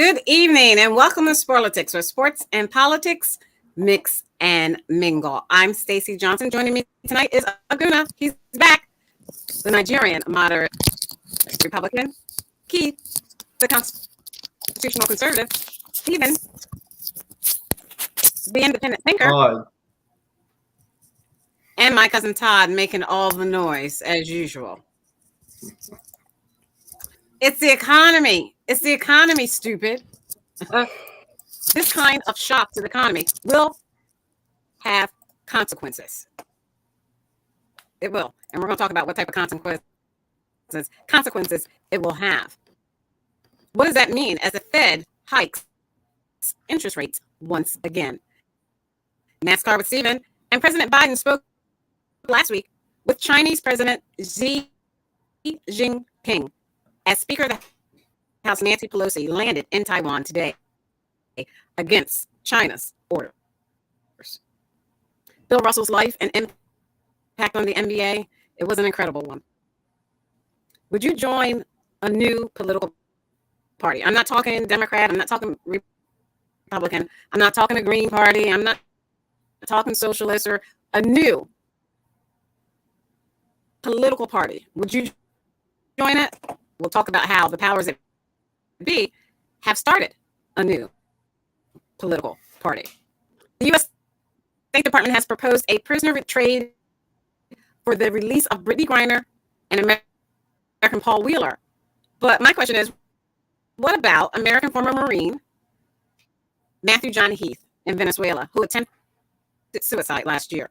Good evening and welcome to Sporlitics, where sports and politics mix and mingle. I'm Stacey Johnson. Joining me tonight is Aguna. He's back. The Nigerian moderate Republican. Keith, the constitutional conservative. Stephen, the independent thinker. And my cousin Todd making all the noise as usual. It's the economy. It's the economy, stupid. This kind of shock to the economy will have consequences. It will. And we're going to talk about what type of consequences it will have. What does that mean as the Fed hikes interest rates once again? NASCAR with Stephen. And President Biden spoke last week with Chinese President Xi Jinping as Speaker of the House Nancy Pelosi landed in Taiwan today against China's orders. Bill Russell's life and impact on the NBA, it was an incredible one. Would you join a new political party? I'm not talking Democrat. I'm not talking Republican. I'm not talking a Green Party. I'm not talking socialist or a new political party. Would you join it? We'll talk about how the powers that be have started a new political party. The U.S. State Department has proposed a prisoner of trade for the release of Brittany Griner and American Paul Wheeler. But my question is, what about American former Marine Matthew John Heath in Venezuela, who attempted suicide last year?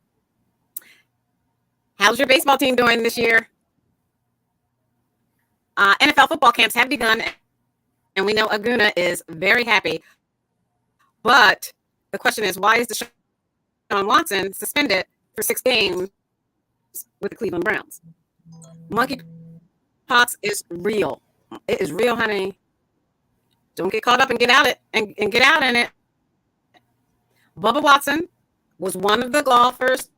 How's your baseball team doing this year? NFL football camps have begun, and we know Aguna is very happy. But the question is, why is Deshaun Watson suspended for 6 games with the Cleveland Browns? Monkeypox is real. It is real, honey. Don't get caught up and get out in it. Bubba Watson was one of the golfers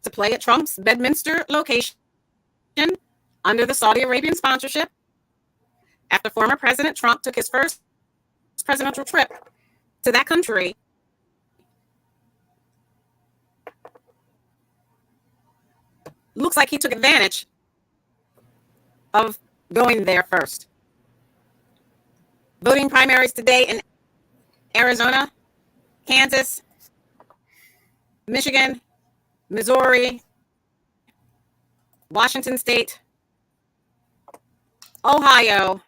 to play at Trump's Bedminster location under the Saudi Arabian sponsorship after former President Trump took his first presidential trip to that country. Looks like he took advantage of going there first. Voting primaries today in Arizona, Kansas, Michigan, Missouri, Washington State, Ohio,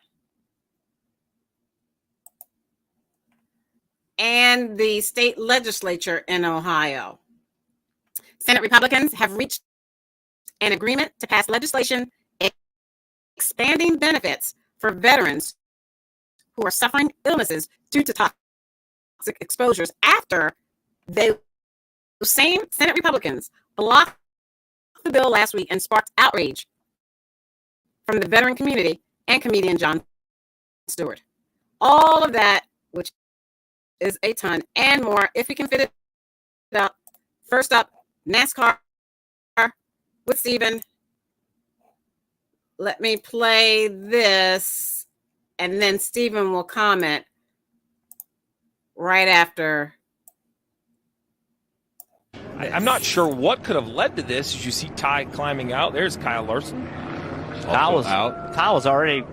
and the state legislature in Ohio. Senate Republicans have reached an agreement to pass legislation expanding benefits for veterans who are suffering illnesses due to toxic exposures after the same Senate Republicans blocked the bill last week and sparked outrage from the veteran community and comedian Jon Stewart. All of that, which is a ton and more, if we can fit it up. First up, NASCAR with Stephen. Let me play this, and then Stephen will comment right after. I'm not sure what could have led to this. As you see Ty climbing out, there's Kyle Larson. Kyle was already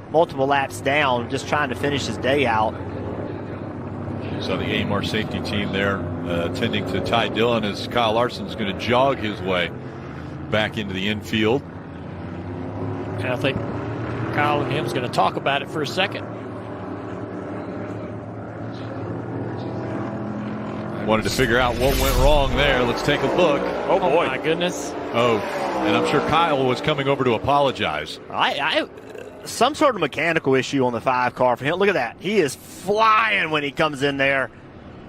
multiple laps down, just trying to finish his day out. So the AMR safety team there attending to Ty Dillon as Kyle Larson's going to jog his way back into the infield. And I think Kyle and him's going to talk about it for a second. Wanted to figure out what went wrong there. Let's take a look. Oh boy. My goodness. Oh, and I'm sure Kyle was coming over to apologize. Some sort of mechanical issue on the 5 car for him. Look at that. He is flying when he comes in there.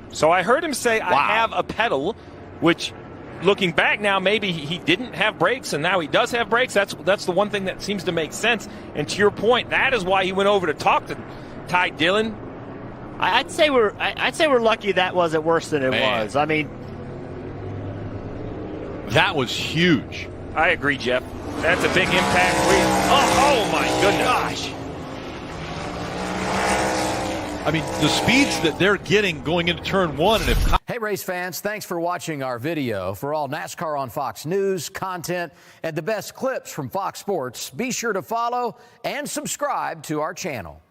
So I heard him say, wow. I have a pedal, which looking back now, maybe he didn't have brakes and now he does have brakes. That's the one thing that seems to make sense. And to your point, that is why he went over to talk to Ty Dillon. I'd say we're lucky that wasn't worse than it was. I mean, that was huge. I agree, Jeff. That's a big impact. Oh my goodness. Gosh. I mean, the speeds that they're getting going into turn one, and if Hey, race fans, thanks for watching our video. For all NASCAR on Fox News, content, and the best clips from Fox Sports, be sure to follow and subscribe to our channel.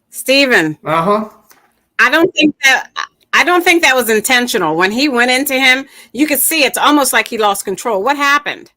Steven. I don't think that was intentional. When he went into him, you could see it's almost like he lost control. What happened?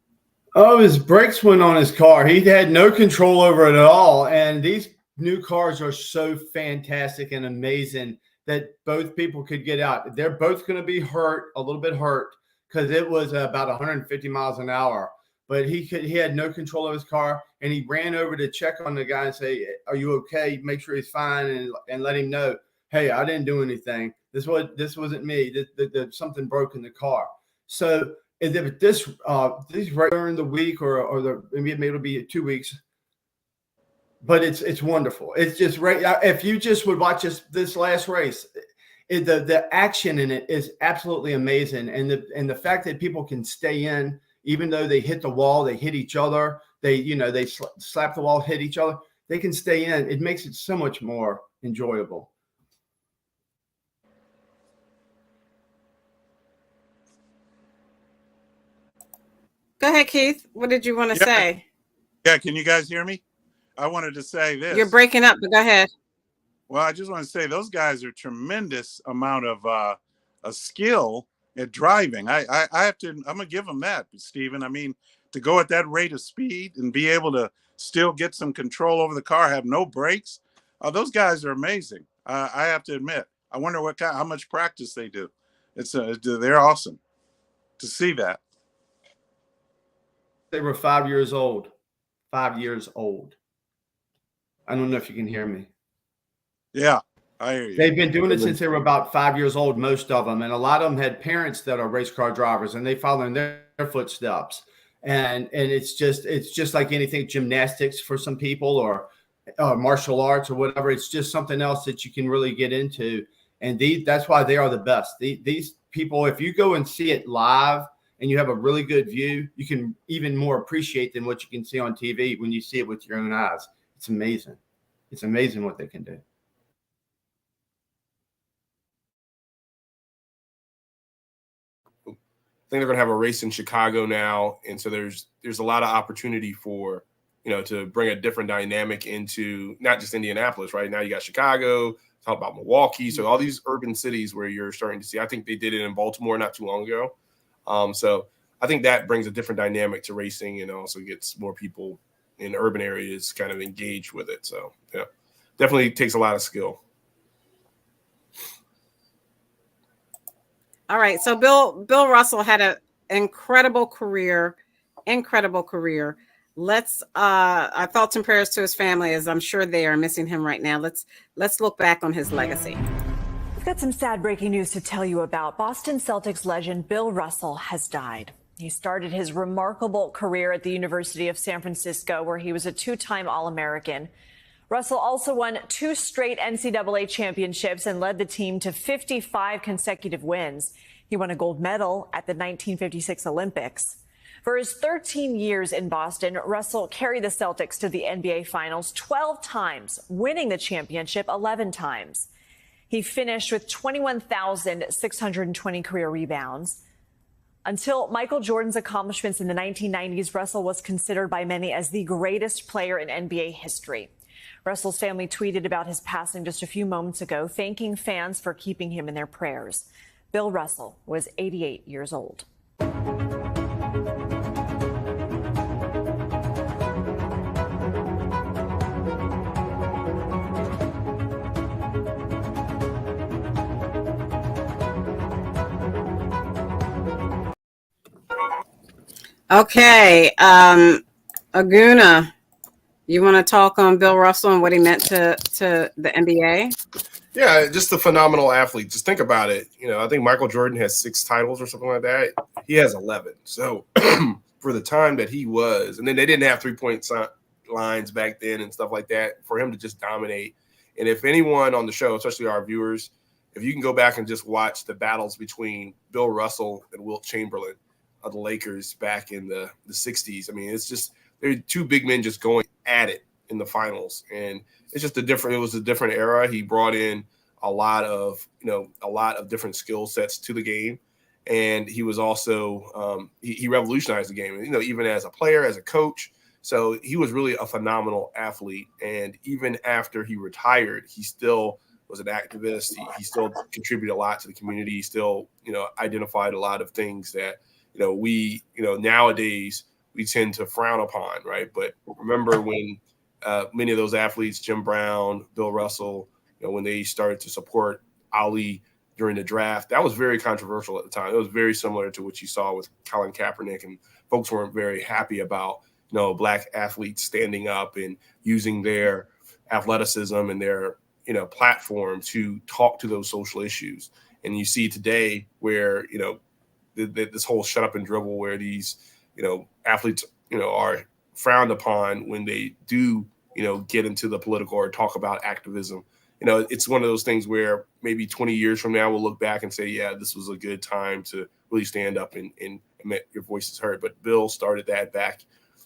Oh, his brakes went on his car. He had no control over it at all. And these new cars are so fantastic and amazing that both people could get out. They're both going to be hurt, a little bit hurt, because it was about 150 miles an hour. But he had no control of his car, and he ran over to check on the guy and say, "Are you okay?" Make sure he's fine, and let him know, "Hey, I didn't do anything. This wasn't me. Something broke in the car." So if this right during the week or maybe it'll be 2 weeks, but it's wonderful. It's just right. If you just would watch this last race, the action in it is absolutely amazing, and the fact that people can stay in even though they hit the wall, they hit each other, they slap the wall, hit each other, they can stay in. It makes it so much more enjoyable. Go ahead, Keith. What did you want to say? Yeah, can you guys hear me? I wanted to say this. You're breaking up, but go ahead. Well, I just want to say those guys are tremendous amount of a skill at driving. I'm gonna give them that, Stephen. I mean, to go at that rate of speed and be able to still get some control over the car, have no brakes. Those guys are amazing. I have to admit. I wonder how much practice they do. They're awesome to see that. They were 5 years old. 5 years old. I don't know if you can hear me. Yeah, I hear you. They've been doing it since they were about 5 years old, most of them. And a lot of them had parents that are race car drivers, and they follow in their footsteps. And it's just like anything, gymnastics for some people or martial arts or whatever. It's just something else that you can really get into. And that's why they are the best. These people, if you go and see it live and you have a really good view, you can even more appreciate than what you can see on TV when you see it with your own eyes. It's amazing. It's amazing what they can do. I think they're going to have a race in Chicago now, and so there's a lot of opportunity for to bring a different dynamic into not just Indianapolis. Right now, you got Chicago, talk about Milwaukee, so all these urban cities where you're starting to see. I think they did it in Baltimore not too long ago, so I think that brings a different dynamic to racing and also gets more people in urban areas kind of engaged with it. So yeah, definitely takes a lot of skill. All right. So Bill Russell had an incredible career. Let's our thoughts and prayers to his family, as I'm sure they are missing him right now. Let's look back on his legacy. We've got some sad breaking news to tell you about. Boston Celtics legend Bill Russell has died. He started his remarkable career at the University of San Francisco, where he was a two-time All-American. Russell also won 2 straight NCAA championships and led the team to 55 consecutive wins. He won a gold medal at the 1956 Olympics. For his 13 years in Boston, Russell carried the Celtics to the NBA Finals 12 times, winning the championship 11 times. He finished with 21,620 career rebounds. Until Michael Jordan's accomplishments in the 1990s, Russell was considered by many as the greatest player in NBA history. Russell's family tweeted about his passing just a few moments ago, thanking fans for keeping him in their prayers. Bill Russell was 88 years old. Okay. Aguna, you want to talk on Bill Russell and what he meant to the NBA? Yeah, just a phenomenal athlete. Just think about it. I think Michael Jordan has 6 titles or something like that. He has 11. So for the time that he was, and then they didn't have 3-point lines back then and stuff like that, for him to just dominate. And if anyone on the show, especially our viewers, if you can go back and just watch the battles between Bill Russell and Wilt Chamberlain of the Lakers back in the 60s, I mean, it's just they're 2 big men just going at it in the finals. And it's just it was a different era. He brought in a lot of different skill sets to the game. And he was also he revolutionized the game, even as a player, as a coach. So he was really a phenomenal athlete. And even after he retired, he still was an activist. He still contributed a lot to the community. He still, identified a lot of things that, we, nowadays we tend to frown upon, right? But remember when many of those athletes, Jim Brown, Bill Russell, when they started to support Ali during the draft, that was very controversial at the time. It was very similar to what you saw with Colin Kaepernick, and folks weren't very happy about, Black athletes standing up and using their athleticism and their, platform to talk to those social issues. And you see today where, this whole shut up and dribble, where these, athletes, are frowned upon when they do, get into the political or talk about activism. It's one of those things where maybe 20 years from now, we'll look back and say, yeah, this was a good time to really stand up and make your voices heard. But Bill started that back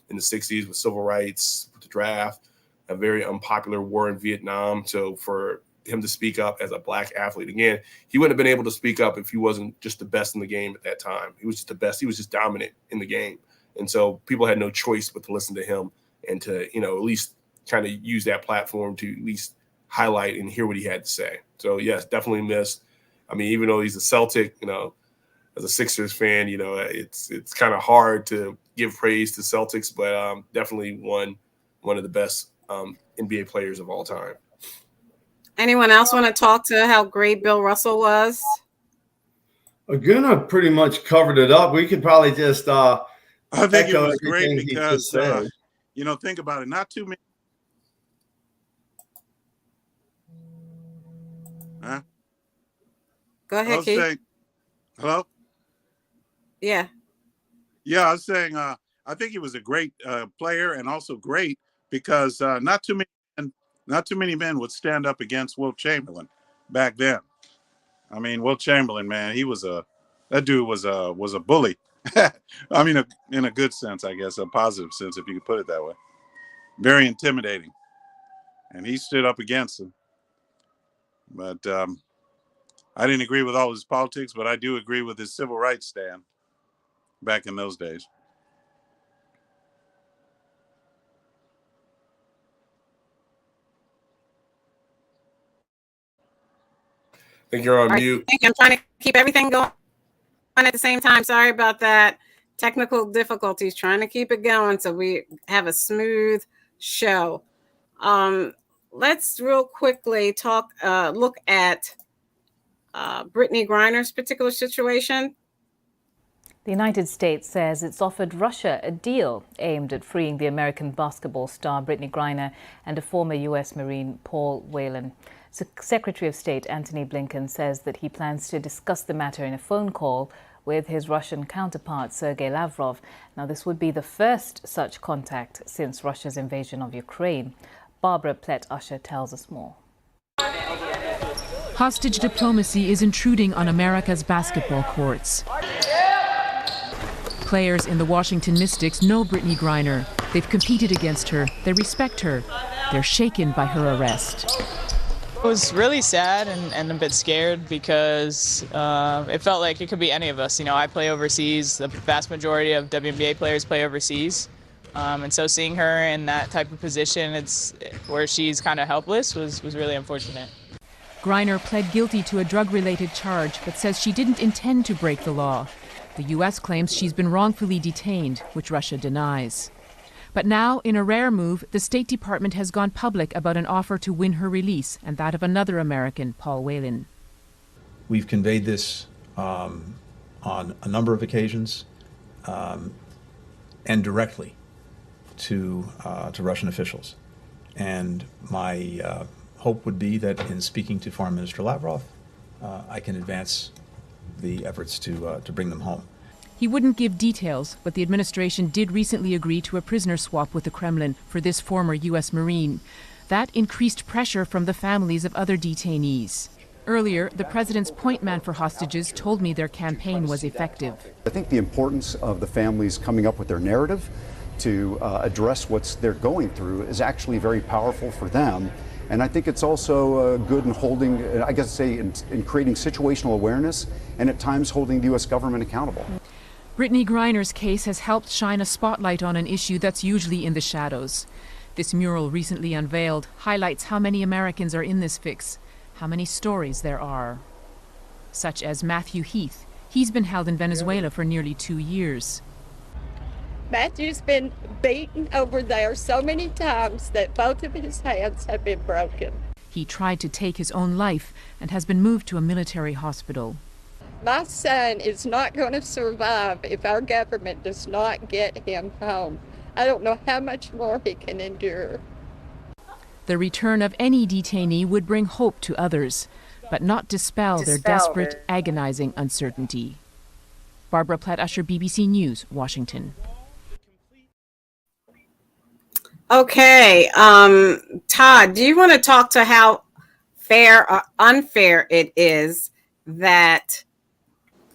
in the 60s with civil rights, with the draft, a very unpopular war in Vietnam. So for him to speak up as a Black athlete, again, he wouldn't have been able to speak up if he wasn't just the best in the game at that time. He was just the best. He was just dominant in the game. And so people had no choice but to listen to him and to, at least kind of use that platform to at least highlight and hear what he had to say. So yes, definitely missed. I mean, even though he's a Celtic, as a Sixers fan, it's kind of hard to give praise to Celtics, but definitely one of the best NBA players of all time. Anyone else want to talk to how great Bill Russell was? Aguna pretty much covered it up. We could probably just I think it was great because think about it. Not too many. Huh? Go ahead, Keith. Hello? Yeah. Yeah, I was saying I think he was a great player, and also great because not too many men would stand up against Wilt Chamberlain back then. I mean, Wilt Chamberlain, man, that dude was a bully. I mean, in a good sense, I guess, a positive sense, if you could put it that way. Very intimidating, and he stood up against him. But I didn't agree with all his politics, but I do agree with his civil rights stand back in those days. I think you're on mute. I'm trying to keep everything going at the same time. Sorry about that. Technical difficulties, trying to keep it going so we have a smooth show. Let's real quickly look at Brittany Griner's particular situation. The United States says it's offered Russia a deal aimed at freeing the American basketball star Brittany Griner and a former U.S. Marine Paul Whelan. Secretary of State Antony Blinken says that he plans to discuss the matter in a phone call with his Russian counterpart Sergei Lavrov. Now, this would be the first such contact since Russia's invasion of Ukraine. Barbara Plett-Usher tells us more. Hostage diplomacy is intruding on America's basketball courts. Players in the Washington Mystics know Brittany Griner. They've competed against her. They respect her. They're shaken by her arrest. It was really sad and a bit scared because it felt like it could be any of us. I play overseas. The vast majority of WNBA players play overseas. And so seeing her in that type of position, where she's kind of helpless, was really unfortunate. Griner pled guilty to a drug-related charge, but says she didn't intend to break the law. The U.S. claims she's been wrongfully detained, which Russia denies. But now, in a rare move, the State Department has gone public about an offer to win her release, and that of another American, Paul Whelan. We've conveyed this on a number of occasions and directly to Russian officials. And my hope would be that in speaking to Foreign Minister Lavrov, I can advance the efforts to bring them home. He wouldn't give details, but the administration did recently agree to a prisoner swap with the Kremlin for this former U.S. Marine. That increased pressure from the families of other detainees. Earlier, the president's point man for hostages told me their campaign was effective. I think the importance of the families coming up with their narrative to address what they're going through is actually very powerful for them. And I think it's also good in holding, I guess, in creating situational awareness and at times holding the U.S. government accountable. Brittany Griner's case has helped shine a spotlight on an issue that's usually in the shadows. This mural, recently unveiled, highlights how many Americans are in this fix, how many stories there are. Such as Matthew Heath. He's been held in Venezuela for nearly 2 years. Matthew's been beaten over there so many times that both of his hands have been broken. He tried to take his own life and has been moved to a military hospital. My son is not going to survive if our government does not get him home. I don't know how much more he can endure. The return of any detainee would bring hope to others, but not dispel their desperate, agonizing uncertainty. Barbara Platt-Usher, BBC News, Washington. Okay, Todd, do you want to talk to how fair or unfair it is that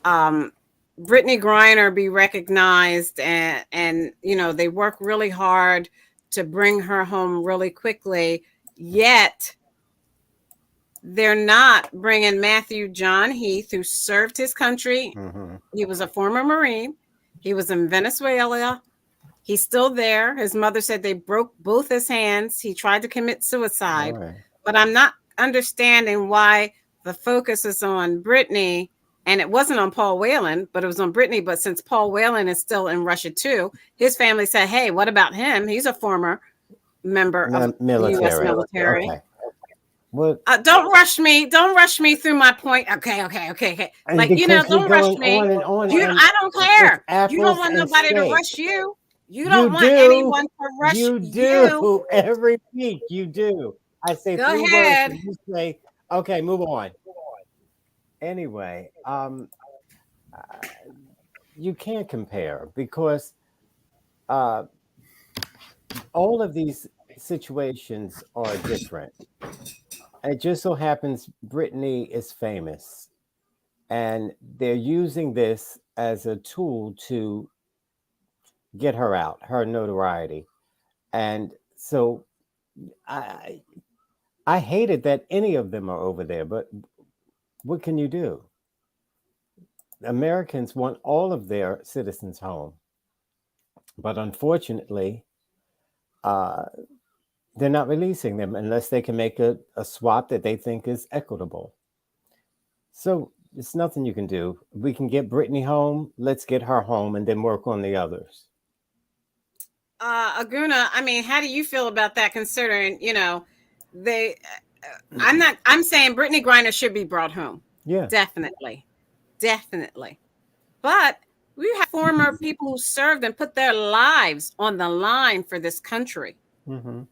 Brittany Griner be recognized and you know, they work really hard to bring her home really quickly, yet they're not bringing Matthew John Heath, who served his country. He was a former Marine. He was in Venezuela. He's still there. His mother said they broke both his hands. He tried to commit suicide. Right. But I'm not understanding why the focus is on Brittany, and it wasn't on Paul Whelan, but it was on Brittany. But since Paul Whelan is still in Russia too, his family said, hey, what about him? He's a former member of the U.S. military. Okay. Well, don't rush me. Don't rush me through my point. Okay. Like, you know, don't rush me. On and on, I don't care. You don't want nobody to rush you. You don't want anyone to rush you. You do every week. You do. I say Go 3 ahead. words. And you say, okay, move on. Anyway, you can't compare because all of these situations are different. It just so happens Brittany is famous, and they're using this as a tool to get her out, her notoriety. And so I hated that any of them are over there, but what can you do? Americans want all of their citizens home, but unfortunately, they're not releasing them unless they can make a swap that they think is equitable. So it's nothing you can do. We can get Brittany home. Let's get her home and then work on the others. Aguna, I mean, how do you feel about that, considering, you know, I'm saying Brittany Griner should be brought home. Yeah. Definitely. But we have former people who served and put their lives on the line for this country. Mm-hmm.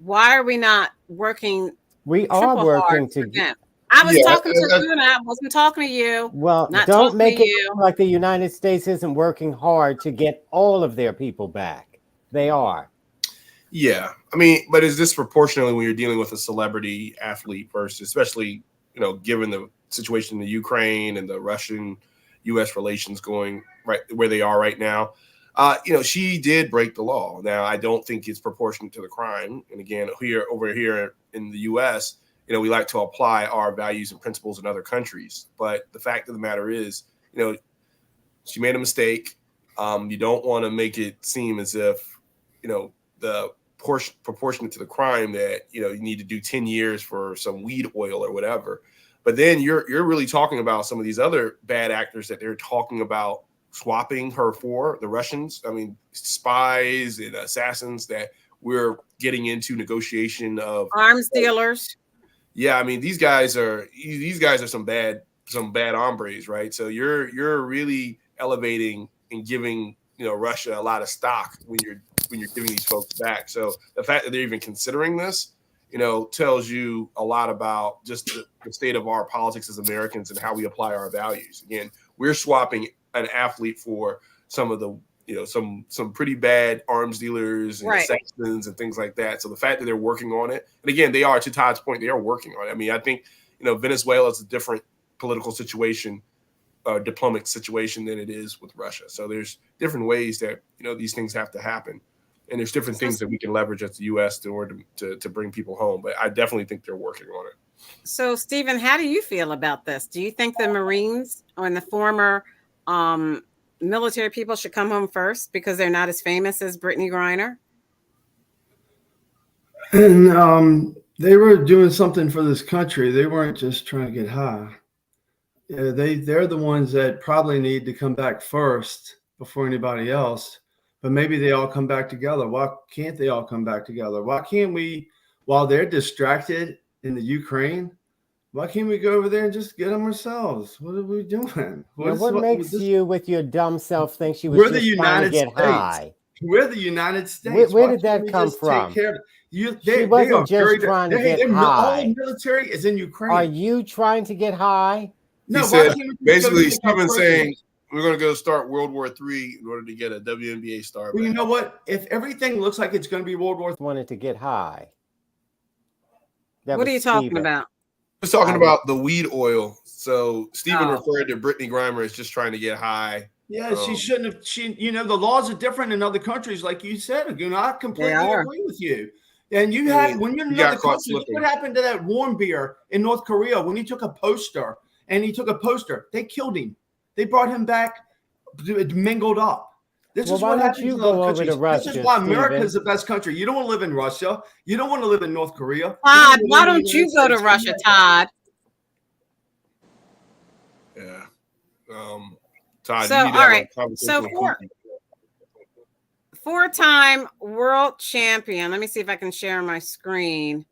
Why are we not working? We are working together. I was talking to Aguna. I wasn't talking to you. Well, don't make it sound like the United States isn't working hard to get all of their people back. They are. Yeah. I mean, but it's disproportionately when you're dealing with a celebrity athlete versus, especially, you know, given the situation in the Ukraine and the Russian-U.S. relations going right where they are right now. You know, she did break the law. Now, I don't think it's proportionate to the crime. And again, over here in the U.S., you know, we like to apply our values and principles in other countries. But the fact of the matter is, you know, she made a mistake. You don't want to make it seem as if, you know, the proportionate to the crime that, you know, you need to do 10 years for some weed oil or whatever. But then you're really talking about some of these other bad actors that they're talking about swapping her for, the Russians. I mean, spies and assassins that we're getting into negotiation of arms dealers. Yeah, I mean, these guys are some bad hombres, right? So you're really elevating and giving, you know, Russia a lot of stock when you're giving these folks back. So the fact that they're even considering this, you know, tells you a lot about just the state of our politics as Americans and how we apply our values. Again, we're swapping an athlete for some of the, you know, some pretty bad arms dealers and assassins and things like that. So the fact that they're working on it, and again, they are, to Todd's point, they are working on it. I mean, I think, you know, Venezuela is a different political situation diplomatic situation than it is with Russia. So there's different ways that, these things have to happen. And there's different things that we can leverage as the U.S. in order to bring people home. But I definitely think they're working on it. So, Stephen, how do you feel about this? Do you think the Marines and the former military people should come home first because they're not as famous as Brittany Griner? And they were doing something for this country. They weren't just trying to get high. Yeah, they're the ones that probably need to come back first before anybody else. But maybe they all come back together. Why can't they all come back together? Why can't we, while they're distracted in the Ukraine, why can't we go over there and just get them ourselves? What are we doing? What makes you, with your dumb self, think she was We're just the trying to United get States. high? We're the United States. Where did that come from? She wasn't just trying to get high. All the military is in Ukraine. Are you trying to get high? No, basically, Stephen's saying we're going to go start World War III in order to get a WNBA star. Well, you know what? If everything looks like it's going to be World War III. Wanted to get high. What are you talking about? I was talking about the weed oil. So Stephen referred to Brittany Griner as just trying to get high. Yeah, she shouldn't have. The laws are different in other countries, like you said. I completely agree with you. And when you're in another country, what happened to that warm beer in North Korea when he took a poster? They killed him. They brought him back mingled up. This is what happens in other countries. This is why America is the best country. You don't want to live in Russia. You don't want to live in North Korea. Todd, why don't you go to Russia, Todd? Yeah. Todd, so, all right. So, four-time world champion. Let me see if I can share my screen.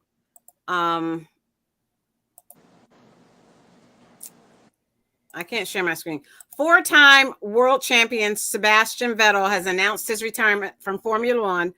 I can't share my screen. Four-time world champion Sebastian Vettel has announced his retirement from Formula One,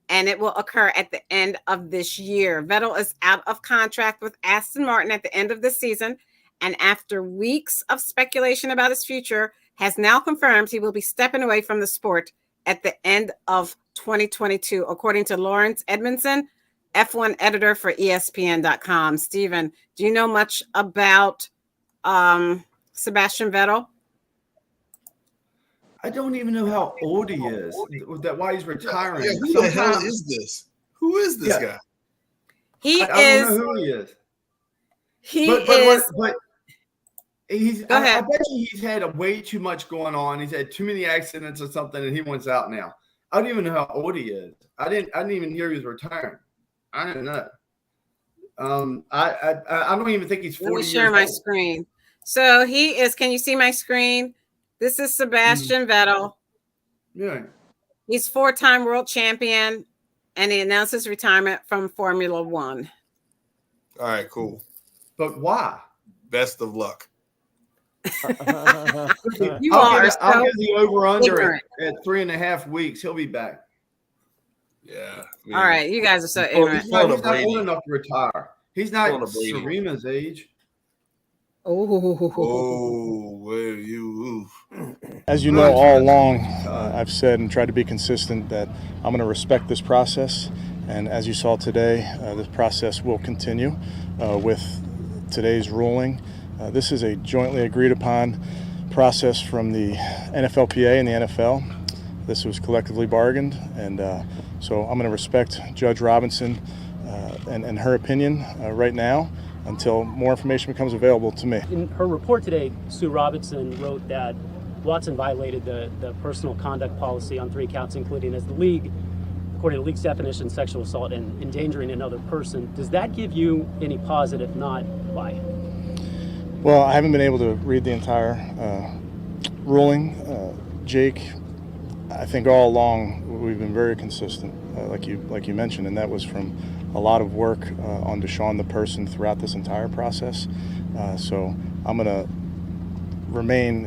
and it will occur at the end of this year. Vettel is out of contract with Aston Martin at the end of the season, and after weeks of speculation about his future, has now confirmed he will be stepping away from the sport at the end of 2022, according to Lawrence Edmondson, F1 editor for ESPN.com. Stephen, do you know much about Sebastian Vettel? I don't even know how old he is. Why he's retiring. Yeah, who the hell is this? Who is this guy? I don't know who he is. But he's. I bet you he's had way too much going on. He's had too many accidents or something, and he wants out now. I don't even know how old he is. I didn't even hear he was retiring. I didn't know. I don't even think he's 40 years old. Let me share my screen. So he is. Can you see my screen? This is Sebastian Vettel. Yeah. He's four-time world champion, and he announced his retirement from Formula One. All right, cool. But why? Best of luck. I'll give the over-under at 3.5 weeks. He'll be back. Yeah. All right, you guys are so ignorant. He's not old enough to retire. He's not Serena's age. As you know, all along, I've said and tried to be consistent that I'm going to respect this process. And as you saw today, this process will continue with today's ruling. This is a jointly agreed upon process from the NFLPA and the NFL. This was collectively bargained. And so I'm going to respect Judge Robinson and her opinion right now, until more information becomes available to me. In her report today, Sue Robinson wrote that Watson violated the personal conduct policy on 3 counts, including, as the league, according to the league's definition, sexual assault and endangering another person. Does that give you any pause? If not, why? Well, I haven't been able to read the entire ruling. Jake, I think all along we've been very consistent, like you mentioned, and that was from a lot of work on Deshaun the person throughout this entire process. So I'm going to remain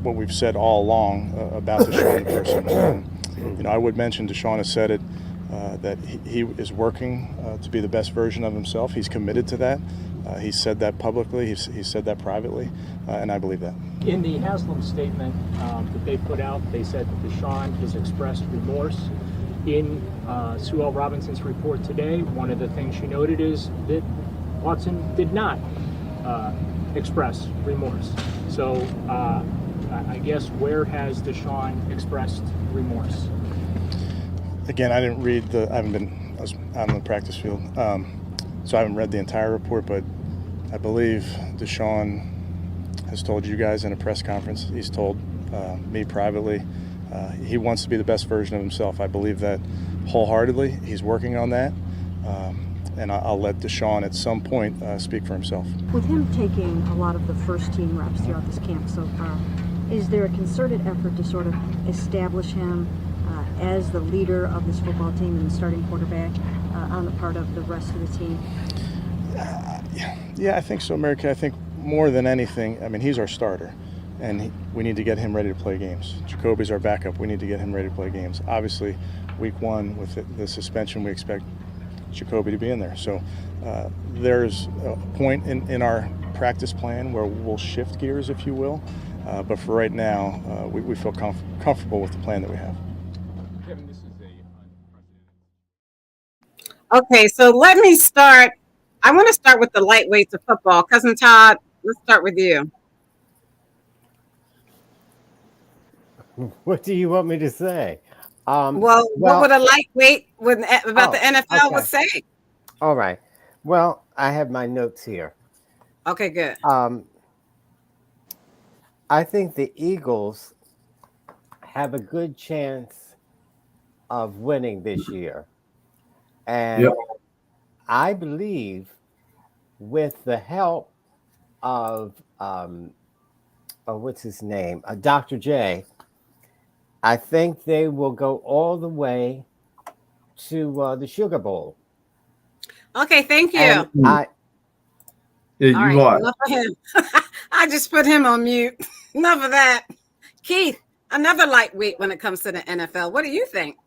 what we've said all along about Deshaun the person. I would mention Deshaun has said it, that he is working to be the best version of himself. He's committed to that. He said that publicly. He said that privately, and I believe that. In the Haslam statement that they put out, they said that Deshaun has expressed remorse. In Sue Robinson's report today, one of the things she noted is that Watson did not express remorse. So I guess where has Deshaun expressed remorse? Again, I didn't read I was out on the practice field, so I haven't read the entire report, but I believe Deshaun has told you guys in a press conference, he's told me privately, he wants to be the best version of himself. I believe that wholeheartedly. He's working on that, and I'll let Deshaun at some point speak for himself. With him taking a lot of the first team reps throughout this camp so far, is there a concerted effort to sort of establish him as the leader of this football team and the starting quarterback on the part of the rest of the team? Yeah, I think so, America. I think more than anything, I mean, he's our starter, and we need to get him ready to play games. Jacoby's our backup. We need to get him ready to play games. Obviously, week one with the suspension, we expect Jacoby to be in there. So there's a point in our practice plan where we'll shift gears, if you will. But for right now, we feel comfortable with the plan that we have. Okay, so let me start. I want to start with the lightweights of football. Cousin Todd, let's start with you. What do you want me to say? Well, what would a lightweight about the NFL would say? All right. Well, I have my notes here. Okay, good. I think the Eagles have a good chance of winning this year. And I believe with the help of, what's his name? Dr. J, I think they will go all the way to the Sugar Bowl. Okay, thank you. And All right, enough of him. I just put him on mute. Enough of that. Keith, another lightweight when it comes to the NFL. What do you think?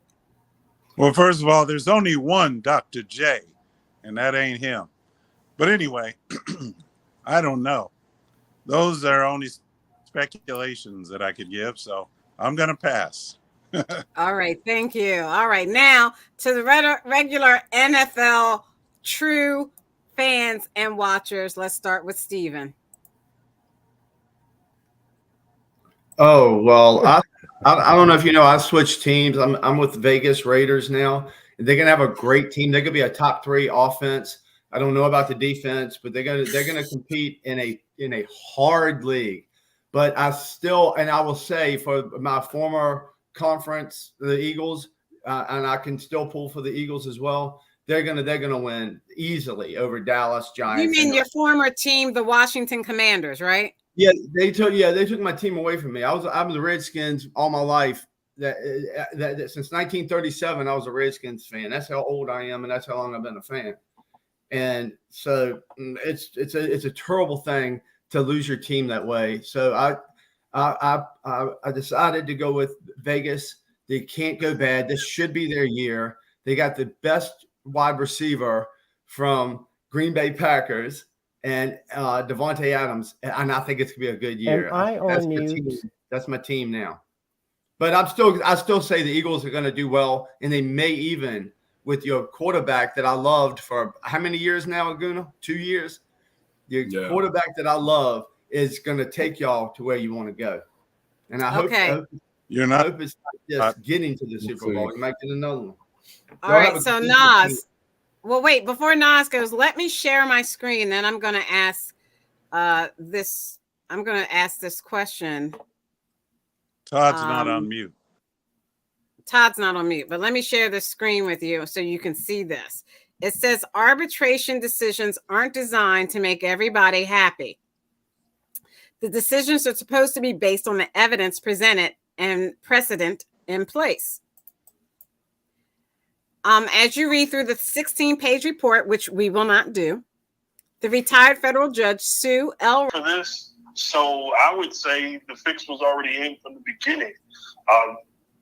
Well, first of all, there's only one Dr. J, and that ain't him. But anyway, I don't know. Those are only speculations that I could give, so I'm going to pass. All right, thank you. All right, now to the regular NFL true fans and watchers. Let's start with Steven. Oh, well, I don't know if you know, I switched teams. I'm with Vegas Raiders now. They're gonna have a great team. They're gonna be a top 3 offense. I don't know about the defense, but they're gonna compete in a hard league. But I will say for my former conference, the Eagles, and I can still pull for the Eagles as well. They're gonna win easily over Dallas Giants. You mean your former team, the Washington Commanders, right? Yeah, they took my team away from me. I was the Redskins all my life. That since 1937, I was a Redskins fan. That's how old I am, and that's how long I've been a fan. And so it's a terrible thing to lose your team that way. So I decided to go with Vegas. They can't go bad. This should be their year. They got the best wide receiver from Green Bay Packers and Devontae Adams, and I think it's gonna be a good year. That's my team now. But I still say the Eagles are going to do well, and they may even with your quarterback that I loved for how many years now, Aguna? 2 years. Your quarterback that I love is going to take y'all to where you want to go, and I hope you're not. I hope it's not just getting to the Super Bowl. You might get another one. All right, so Nas. Well, wait, before Nas goes, let me share my screen. Then I'm going to ask this. I'm going to ask this question. Todd's not on mute. Todd's not on mute, but let me share the screen with you so you can see this. It says arbitration decisions aren't designed to make everybody happy. The decisions are supposed to be based on the evidence presented and precedent in place. As you read through the 16-page report, which we will not do, the retired federal judge Sue L. For this, so I would say the fix was already in from the beginning.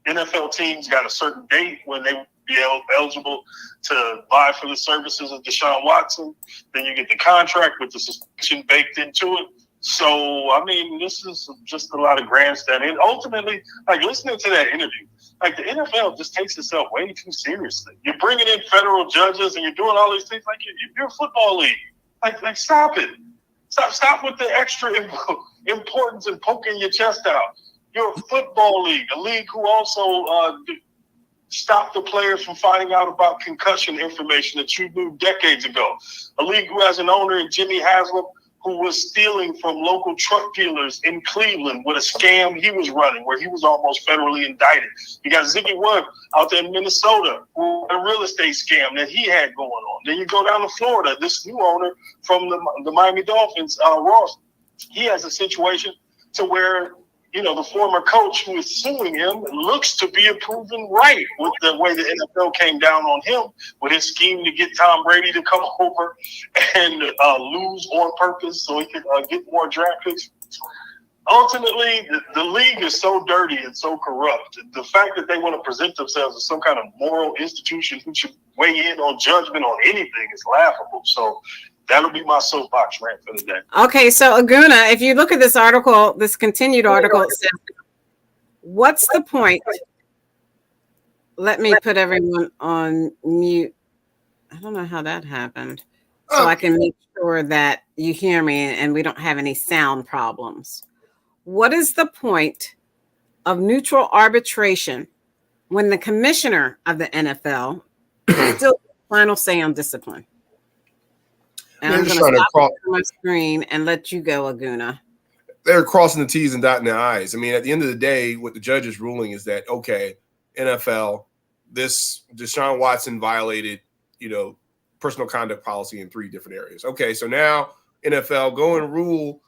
NFL teams got a certain date when they would be eligible to vie for the services of Deshaun Watson. Then you get the contract with the suspension baked into it. So, I mean, this is just a lot of grandstanding. And ultimately, like listening to that interview, like the NFL just takes itself way too seriously. You're bringing in federal judges and you're doing all these things like you're a football league. Like stop it. Stop with the extra importance and poking your chest out. You're a football league, a league who also stop the players from finding out about concussion information that you knew decades ago. A league who has an owner in Jimmy Haslam who was stealing from local truck dealers in Cleveland with a scam he was running where he was almost federally indicted. You got Ziggy Wood out there in Minnesota, who a real estate scam that he had going on. Then you go down to Florida, this new owner from the Miami Dolphins, Ross, he has a situation to where, you know, the former coach who is suing him looks to be proven right with the way the NFL came down on him with his scheme to get Tom Brady to come over and lose on purpose so he could get more draft picks. Ultimately, the league is so dirty and so corrupt. The fact that they want to present themselves as some kind of moral institution who should weigh in on judgment on anything is laughable. So that'll be my soapbox rant for the day. Okay, so Aguna, if you look at this article, this continued article, it says, what's the point? Let me put everyone on mute. I don't know how that happened. So I can make sure that you hear me and we don't have any sound problems. What is the point of neutral arbitration when the commissioner of the NFL still final say on discipline? And I'm going to stop my screen and let you go, Aguna. They're crossing the T's and dotting the I's. I mean, at the end of the day, what the judge is ruling is that, okay, NFL, this Deshaun Watson violated, you know, personal conduct policy in 3 different areas. Okay, so now NFL, go and rule,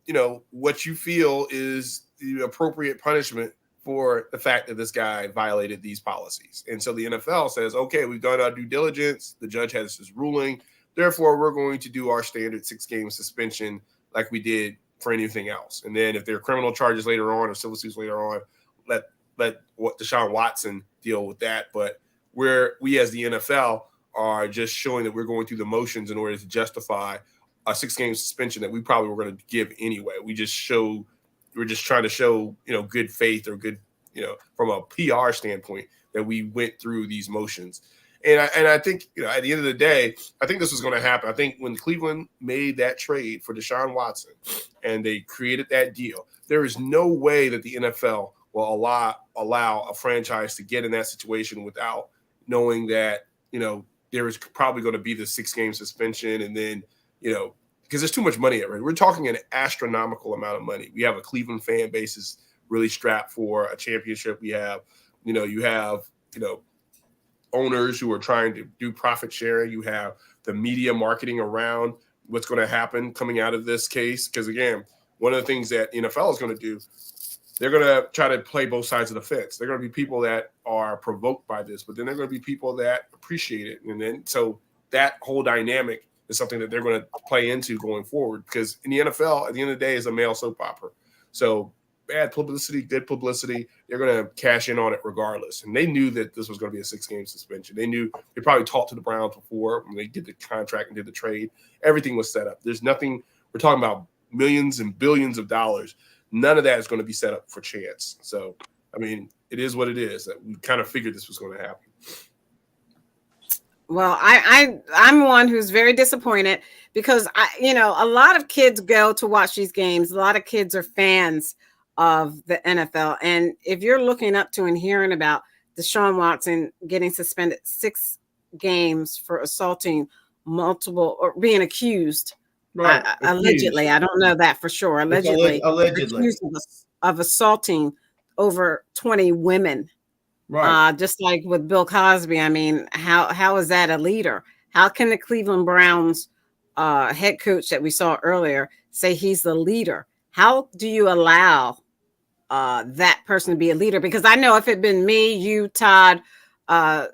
you know, what you feel is the appropriate punishment for the fact that this guy violated these policies. And so the NFL says, okay, we've done our due diligence. The judge has his ruling. Therefore, we're going to do our standard 6-game suspension like we did for anything else. And then if there are criminal charges later on or civil suits later on, let Deshaun Watson deal with that. But we as the NFL are just showing that we're going through the motions in order to justify a 6-game suspension that we probably were going to give anyway. We're just trying to show, you know, good faith or good, you know, from a PR standpoint that we went through these motions. And I think, you know, at the end of the day, I think this was going to happen. I think when Cleveland made that trade for Deshaun Watson and they created that deal, there is no way that the NFL will allow a franchise to get in that situation without knowing that, you know, there is probably going to be the 6-game suspension. And then, you know, because there's too much money at risk. We're talking an astronomical amount of money. We have a Cleveland fan base is really strapped for a championship. You have owners who are trying to do profit sharing. You have the media marketing around what's going to happen coming out of this case. Because again, one of the things that NFL is going to do, they're going to try to play both sides of the fence. They're going to be people that are provoked by this, but then they're going to be people that appreciate it. And then so that whole dynamic is something that they're going to play into going forward. Because in the NFL, at the end of the day, is a male soap opera. So bad publicity, good publicity, they're going to cash in on it regardless. And they knew that this was going to be a 6-game suspension. They knew they probably talked to the Browns before when they did the contract and did the trade. Everything was set up. There's nothing. We're talking about millions and billions of dollars. None of that is going to be set up for chance. So, I mean, it is what it is. We kind of figured this was going to happen. Well, I'm one who's very disappointed because a lot of kids go to watch these games. A lot of kids are fans of the NFL. And if you're looking up to and hearing about Deshaun Watson getting suspended 6 games for assaulting multiple or being accused, right, allegedly, I don't know that for sure. Allegedly, accused of assaulting over 20 women. Right. Just like with Bill Cosby. I mean, how is that a leader? How can the Cleveland Browns head coach that we saw earlier say he's the leader? How do you allow that person to be a leader? Because I know if it had been me, you, Todd,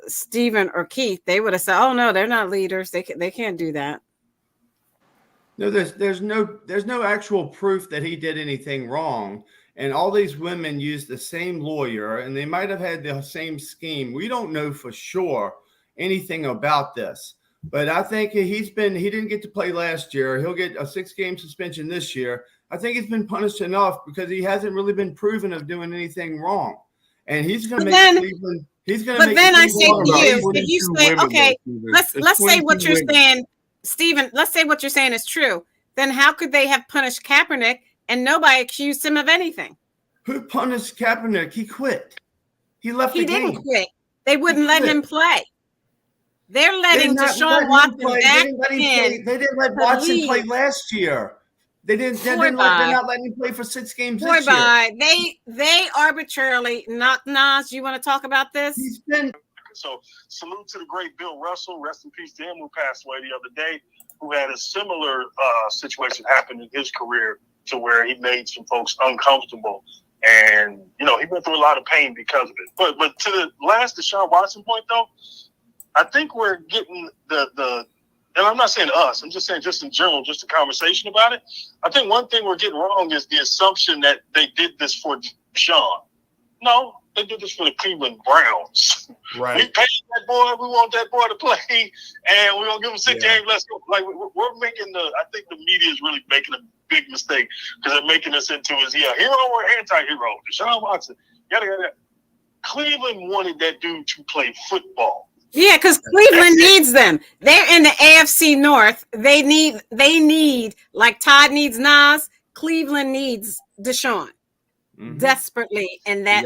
Stephen, or Keith, they would have said, "Oh no, they're not leaders. They can't do that." No, there's no actual proof that he did anything wrong. And all these women used the same lawyer, and they might have had the same scheme. We don't know for sure anything about this. But I think he didn't get to play last year. He'll get a 6-game suspension this year. I think he's been punished enough because he hasn't really been proven of doing anything wrong. And he's going to make Cleveland. He's going to make. But then I say to you, if you say, okay, let's say what you're saying, Stephen. Let's say what you're saying is true. then how could they have punished Kaepernick and nobody accused him of anything? Who punished Kaepernick? He quit. He left the game. He didn't quit. They wouldn't let him play. They're letting Deshaun Watson back in. They didn't let Watson play last year. They're not letting him play for 6 games this year. They arbitrarily knocked Nas. You want to talk about this? So salute to the great Bill Russell. Rest in peace to him, who passed away the other day, who had a similar situation happen in his career to where he made some folks uncomfortable. And, you know, he went through a lot of pain because of it. But to the last Deshaun Watson point, though, I think we're getting the and I'm not saying us, I'm just saying just in general, just a conversation about it. I think one thing we're getting wrong is the assumption that they did this for Deshaun. No, they did this for the Cleveland Browns. Right. We paid that boy. We want that boy to play, and we're gonna give him 6 games. Let's go. Like we're making I think the media is really making a big mistake because they're making us into is he a hero or anti-hero? Deshaun Watson. Yada yada. Cleveland wanted that dude to play football. Yeah, because Cleveland needs them. They're in the AFC North. They need like Todd needs Nas. Cleveland needs Deshaun desperately. And that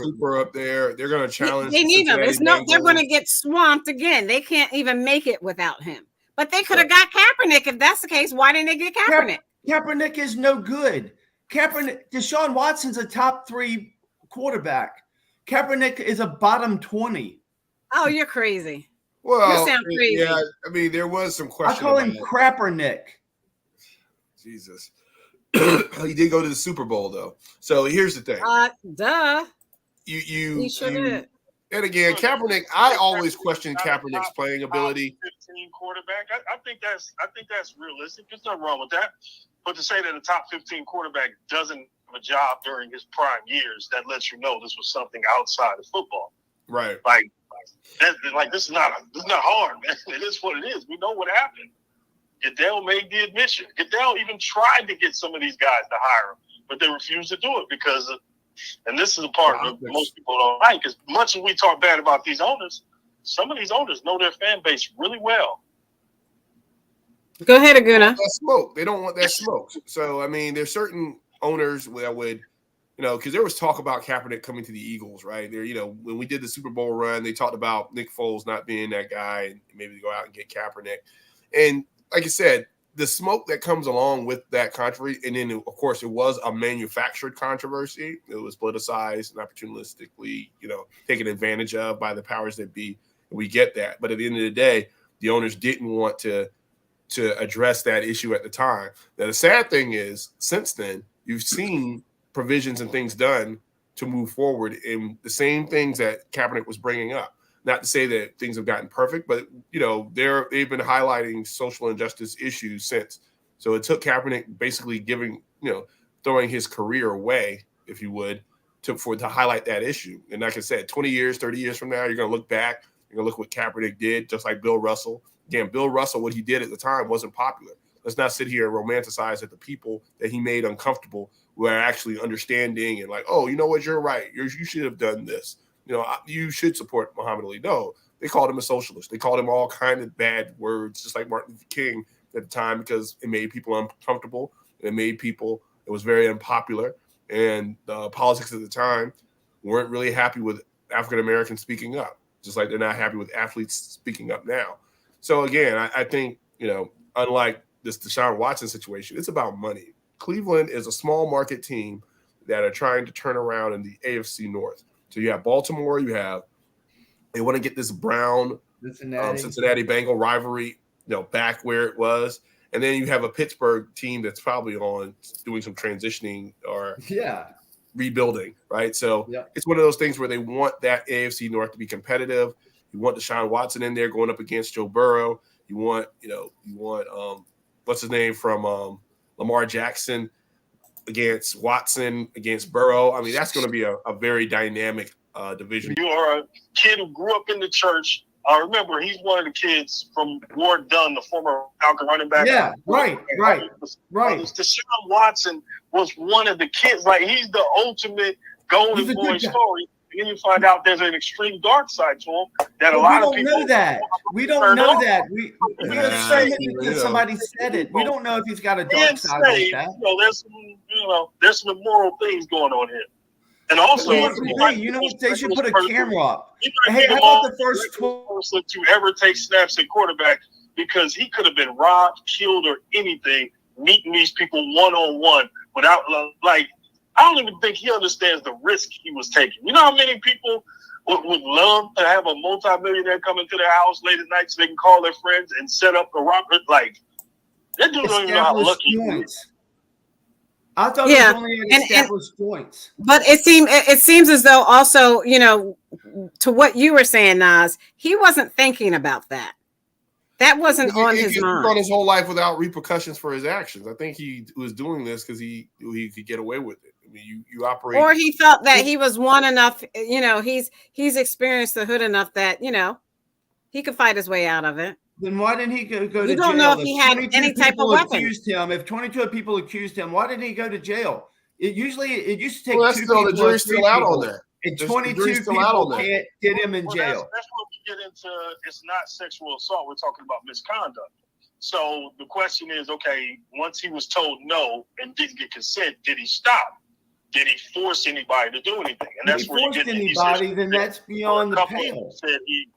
Cooper up there. They're going to challenge. They need him. They're going to get swamped again. They can't even make it without him. But they could have got Kaepernick if that's the case. Why didn't they get Kaepernick? Kaepernick is no good. Deshaun Watson's a top 3 quarterback. Kaepernick is a bottom 20. Oh, you're crazy. Well, you sound crazy. Yeah, I mean, there was some question. I call him Crappernick. Jesus. He did go to the Super Bowl, though. So here's the thing. Duh. He sure did. And again, Kaepernick, I always question Kaepernick's playing ability. 15 quarterback. I think that's realistic. There's nothing wrong with that. But to say that a top 15 quarterback doesn't have a job during his prime years, that lets you know this was something outside of football. Right. This is not hard, man. It is what it is. We know what happened. Goodell made the admission. Goodell even tried to get some of these guys to hire him, but they refused to do it because and this is a part that most people don't like. As much as we talk bad about these owners, some of these owners know their fan base really well. Go ahead, Aguna. That smoke. They don't want that smoke. So, I mean, there's certain owners that would, because there was talk about Kaepernick coming to the Eagles, right? There, when we did the Super Bowl run, they talked about Nick Foles not being that guy and maybe go out and get Kaepernick. And like I said, the smoke that comes along with that controversy, and then, of course, it was a manufactured controversy. It was politicized and opportunistically, taken advantage of by the powers that be. And we get that. But at the end of the day, the owners didn't want to address that issue at the time. Now, the sad thing is, since then, you've seen provisions and things done to move forward in the same things that Kaepernick was bringing up. Not to say that things have gotten perfect, but they've been highlighting social injustice issues since. So it took Kaepernick basically throwing his career away, if you would, to highlight that issue. And like I said, 20 years, 30 years from now, you're going to look back, you're going to look what Kaepernick did, just like Bill Russell. Again, Bill Russell, what he did at the time wasn't popular. Let's not sit here and romanticize that the people that he made uncomfortable were actually understanding and like, oh, you know what, you're right. You should have done this. You should support Muhammad Ali. No, they called him a socialist. They called him all kind of bad words, just like Martin Luther King at the time, because it made people uncomfortable. It was very unpopular. And the politics at the time weren't really happy with African Americans speaking up, just like they're not happy with athletes speaking up now. So again, I think, unlike this Deshaun Watson situation, it's about money. Cleveland is a small market team that are trying to turn around in the AFC North. So you have Baltimore, they want to get this Brown Cincinnati Bengal rivalry, back where it was. And then you have a Pittsburgh team that's probably doing some transitioning or rebuilding, right? So it's one of those things where they want that AFC North to be competitive. You want Deshaun Watson in there going up against Joe Burrow. You want what's his name from Lamar Jackson against Watson, against Burrow. I mean, that's going to be a very dynamic division. You are a kid who grew up in the church. Remember, he's one of the kids from Ward Dunn, the former Falcon running back. Yeah, right. Deshaun Watson was one of the kids. Like, he's the ultimate golden boy story. And then you find out there's an extreme dark side to him that a But lot we of don't people know that. We don't turn know off. that. We assume it because somebody said it. We don't know if he's got a dark side like that. There's some immoral things going on here. And also, you know what? They should put a camera up. Hey, how about the first person to ever take snaps at quarterback, because he could have been robbed, killed, or anything, meeting these people one-on-one without, like, I don't even think he understands the risk he was taking. You know how many people would love to have a multimillionaire come into their house late at night so they can call their friends and set up a robbery? Like, that dude don't even know how lucky he is. I thought it was only established points. But it seems as though also, to what you were saying, Nas, he wasn't thinking about that. That wasn't on his mind. He's gone his whole life without repercussions for his actions. I think he was doing this because he could get away with it. I mean, you operate. Or he felt that he was one enough, he's experienced the hood enough that, he could fight his way out of it. Then why didn't he go to jail? You don't know if he had any type of weapon. If 22 people accused him, why didn't he go to jail? It used to take well, two still, people. The jury's still out on that. And 22 people can't get him in jail. That's what we get into. It's not sexual assault. We're talking about misconduct. So the question is, okay, once he was told no and didn't get consent, did he stop? Did he force anybody to do anything? And that's where you get anybody, then that's beyond the pale. Said he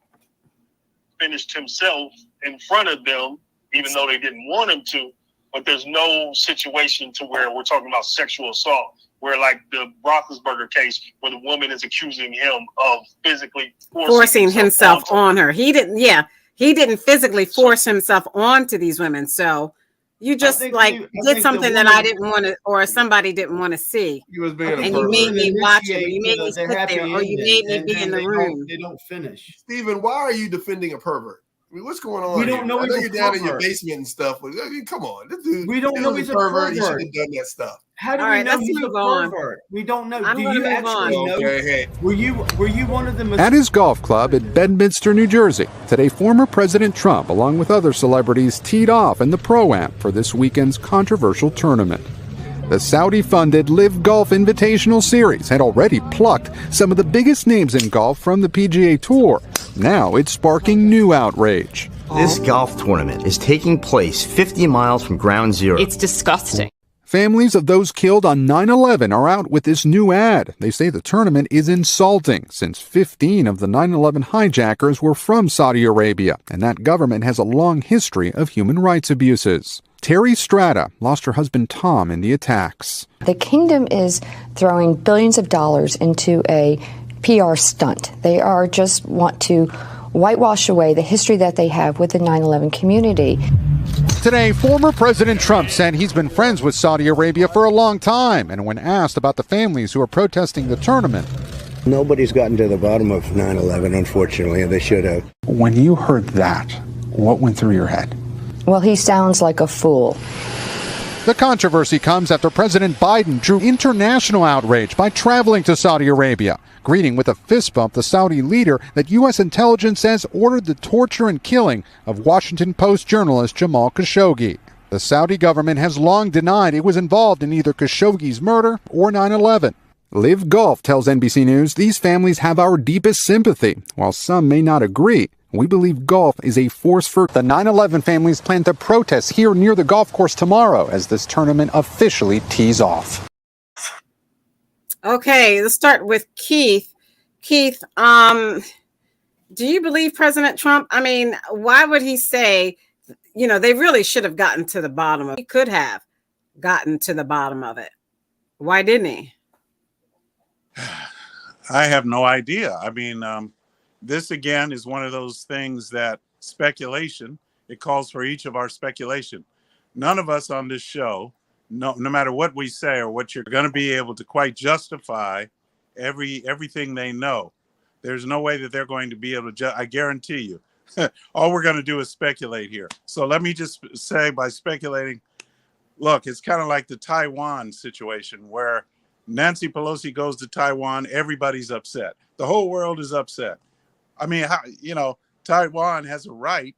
finished himself in front of them, even though they didn't want him to. But there's no situation to where we're talking about sexual assault, where like the Roethlisberger case, where the woman is accusing him of physically forcing himself on her. He didn't physically force himself onto these women. So you just did something that I didn't want to, or somebody didn't want to see. He was being and you made me watch it, or you made me sit there, or you made me be in the room. They don't finish. Stephen, why are you defending a pervert? I mean, what's going on? We don't know. I know you're down in your basement and stuff. But I mean, come on, this dude. We don't know he's a pervert. You should have done that stuff. How do we know he's a pervert? We don't know. Do you actually know? Okay, Were you one of the? At his golf club at Bedminster, New Jersey, today former President Trump, along with other celebrities, teed off in the Pro-Am for this weekend's controversial tournament. The Saudi-funded Live Golf Invitational Series had already plucked some of the biggest names in golf from the PGA Tour. Now it's sparking new outrage. This golf tournament is taking place 50 miles from Ground Zero. It's disgusting. Families of those killed on 9/11 are out with this new ad. They say the tournament is insulting since 15 of the 9/11 hijackers were from Saudi Arabia, and that government has a long history of human rights abuses. Terry Strata lost her husband Tom in the attacks. The kingdom is throwing billions of dollars into a PR stunt. They just want to whitewash away the history that they have with the 9/11 community. Today, former President Trump said he's been friends with Saudi Arabia for a long time, and when asked about the families who are protesting the tournament, nobody's gotten to the bottom of 9/11, unfortunately, and they should have. When you heard that, what went through your head? Well, he sounds like a fool. The controversy comes after President Biden drew international outrage by traveling to Saudi Arabia, greeting with a fist bump the Saudi leader that U.S. intelligence says ordered the torture and killing of Washington Post journalist Jamal Khashoggi. The Saudi government has long denied it was involved in either Khashoggi's murder or 9/11. Live Golf tells NBC News these families have our deepest sympathy. While some may not agree, we believe golf is a force for the 9/11 families plan to protest here near the golf course tomorrow as this tournament officially tees off. Okay, let's start with Keith. Keith, do you believe President Trump? I mean, why would he say, they really should have gotten to the bottom of it? He could have gotten to the bottom of it. Why didn't he? I have no idea. I mean, this again is one of those things that speculation, it calls for each of our speculation. None of us on this show, no matter what we say or what you're going to be able to quite justify everything they know. There's no way that they're going to be able to, I guarantee you. All we're going to do is speculate here. So let me just say by speculating, look, it's kind of like the Taiwan situation where Nancy Pelosi goes to Taiwan, everybody's upset. The whole world is upset. I mean, Taiwan has a right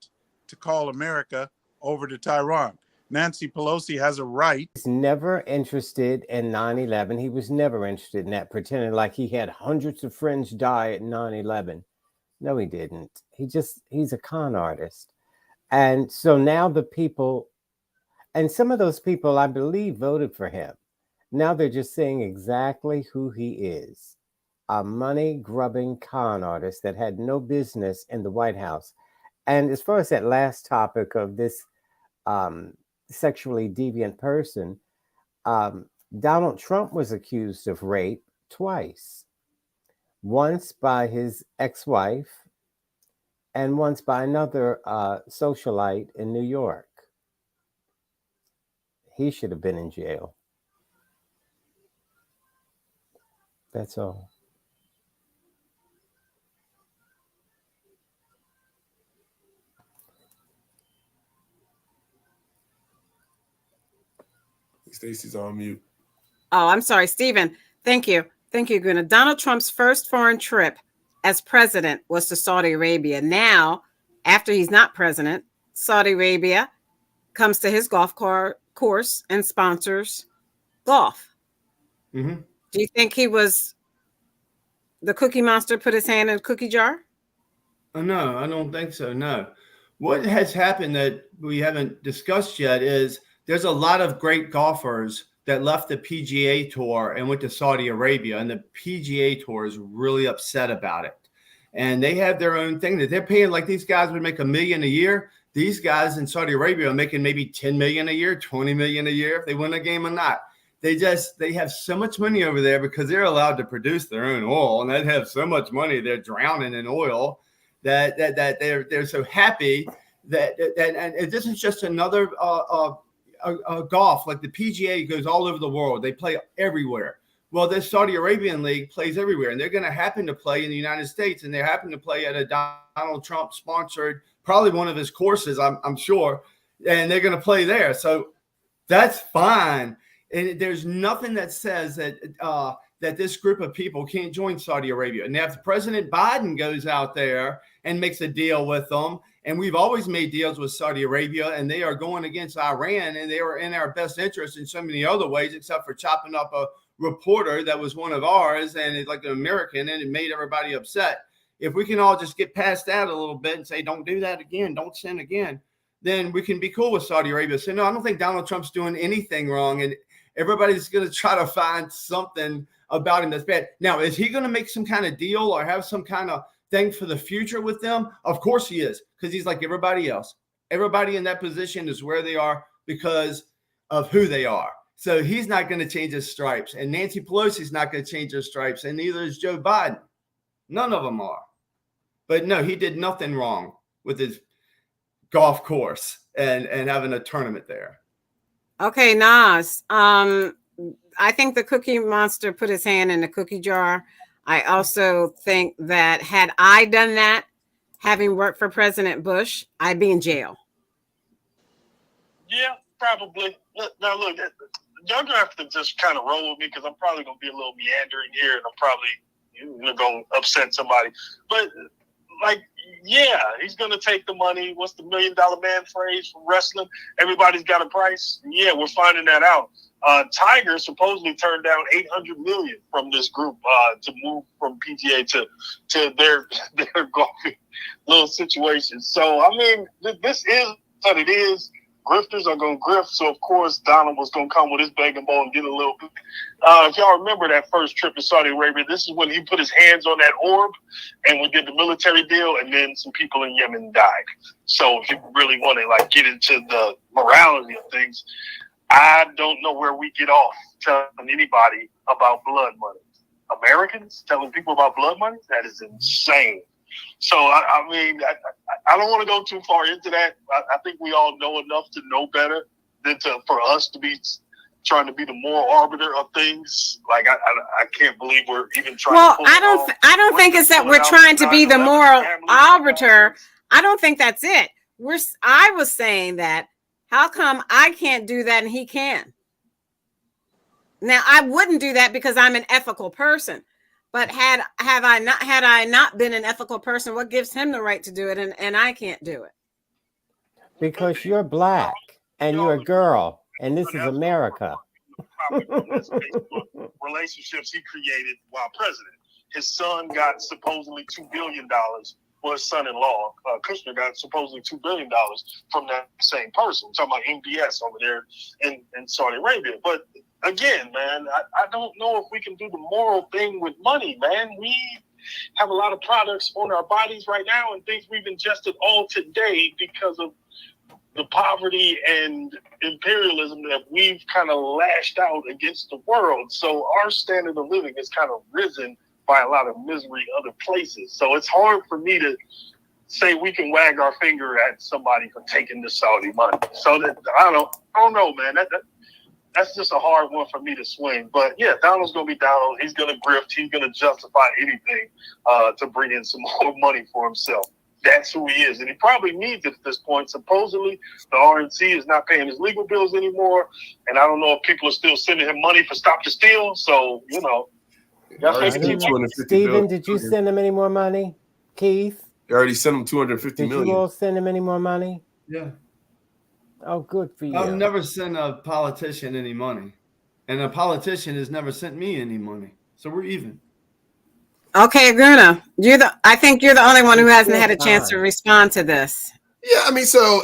to call America over to Taiwan. Nancy Pelosi has a right. He's never interested in 9/11. He was never interested in that, pretending like he had hundreds of friends die at 9/11. No, he didn't. He's a con artist. And so now the people, and some of those people, I believe, voted for him. Now they're just saying exactly who he is. A money-grubbing con artist that had no business in the White House. And as far as that last topic of this sexually deviant person, Donald Trump was accused of rape twice. Once by his ex-wife and once by another socialite in New York. He should have been in jail. That's all. Stacey's on mute. Oh, I'm sorry, Stephen. Thank you. Thank you, Guna. Donald Trump's first foreign trip as president was to Saudi Arabia. Now, after he's not president, Saudi Arabia comes to his golf course and sponsors golf. Mm-hmm. Do you think he was the Cookie Monster put his hand in a cookie jar? Oh, no, I don't think so. No. What has happened that we haven't discussed yet is there's a lot of great golfers that left the PGA Tour and went to Saudi Arabia, and the PGA Tour is really upset about it. And they have their own thing that they're paying, like these guys would make $1 million a year. These guys in Saudi Arabia are making maybe $10 million a year, $20 million a year if they win a game or not. They have so much money over there because they're allowed to produce their own oil, and they have so much money they're drowning in oil that they're so happy that and this is just another golf. Like the PGA goes all over the world. They play everywhere. Well, the Saudi Arabian League plays everywhere, and they're going to happen to play in the United States, and they happen to play at a Donald Trump sponsored, probably one of his courses, I'm sure, and they're going to play there. So that's fine. And there's nothing that says that that this group of people can't join Saudi Arabia. Now, if President Biden goes out there and makes a deal with them, and we've always made deals with Saudi Arabia, and they are going against Iran, and they were in our best interest in so many other ways, except for chopping up a reporter that was one of ours and it's like an American, and it made everybody upset. If we can all just get past that a little bit and say, don't do that again, don't sin again, then we can be cool with Saudi Arabia. So no, I don't think Donald Trump's doing anything wrong, and everybody's going to try to find something about him that's bad. Now, is he going to make some kind of deal or have some kind of thing for the future with them? Of course he is, because he's like everybody else. Everybody in that position is where they are because of who they are. So he's not going to change his stripes, and Nancy Pelosi's not going to change her stripes, and neither is Joe Biden. None of them are. But no, he did nothing wrong with his golf course and having a tournament there. Okay, Nas. I think the Cookie Monster put his hand in the cookie jar. I also think that had I done that, having worked for President Bush, I'd be in jail. Yeah, probably. Now, look, y'all gonna have to just kind of roll with me because I'm probably gonna be a little meandering here, and I'm probably gonna upset somebody. But like, yeah, he's gonna take the money. What's the $1 million man phrase from wrestling? Everybody's got a price. Yeah, we're finding that out. Tiger supposedly turned down $800 million from this group to move from PGA to their golfing little situation. So I mean, this is what it is. Grifters are going to grift, so of course Donald was going to come with his begging bowl and get a little bit. If y'all remember that first trip to Saudi Arabia, this is when he put his hands on that orb and we did the military deal, and then some people in Yemen died. So if you really want to get into the morality of things, I don't know where we get off telling anybody about blood money. Americans telling people about blood money? That is insane. So, I mean, I don't want to go too far into that. I think we all know enough to know better than for us to be trying to be the moral arbiter of things. Like, I can't believe we're even trying to pull I don't think it's that we're trying to be the moral arbiter. I don't think that's it. I was saying that, how come I can't do that and he can? Now, I wouldn't do that because I'm an ethical person. But had I not been an ethical person, what gives him the right to do it and I can't do it? Because you're black. And you're a girl, and this is America. Facebook relationships he created while president. His son got supposedly $2 billion. Well, his son-in-law, Kushner, got supposedly $2 billion from that same person. I'm talking about MBS over there in Saudi Arabia. But again, man, I don't know if we can do the moral thing with money, man. We have a lot of products on our bodies right now and things we've ingested all today because of the poverty and imperialism that we've kind of lashed out against the world. So our standard of living has kind of risen by a lot of misery other places. So it's hard for me to say we can wag our finger at somebody for taking the Saudi money. So that I don't know, man. That's just a hard one for me to swing. But yeah, Donald's gonna be Donald. He's gonna grift. He's gonna justify anything to bring in some more money for himself. That's who he is, and he probably needs it at this point. Supposedly, the RNC is not paying his legal bills anymore, and I don't know if people are still sending him money for Stop the Steal. So Stephen, did you send him any more money? Keith? You already sent him $250 million. Did you all send him any more money? Yeah. Oh, good for you. I've never sent a politician any money, and a politician has never sent me any money. So we're even. Okay, Aguna, I think you're the only one who hasn't had a chance to respond to this. Yeah, I mean, so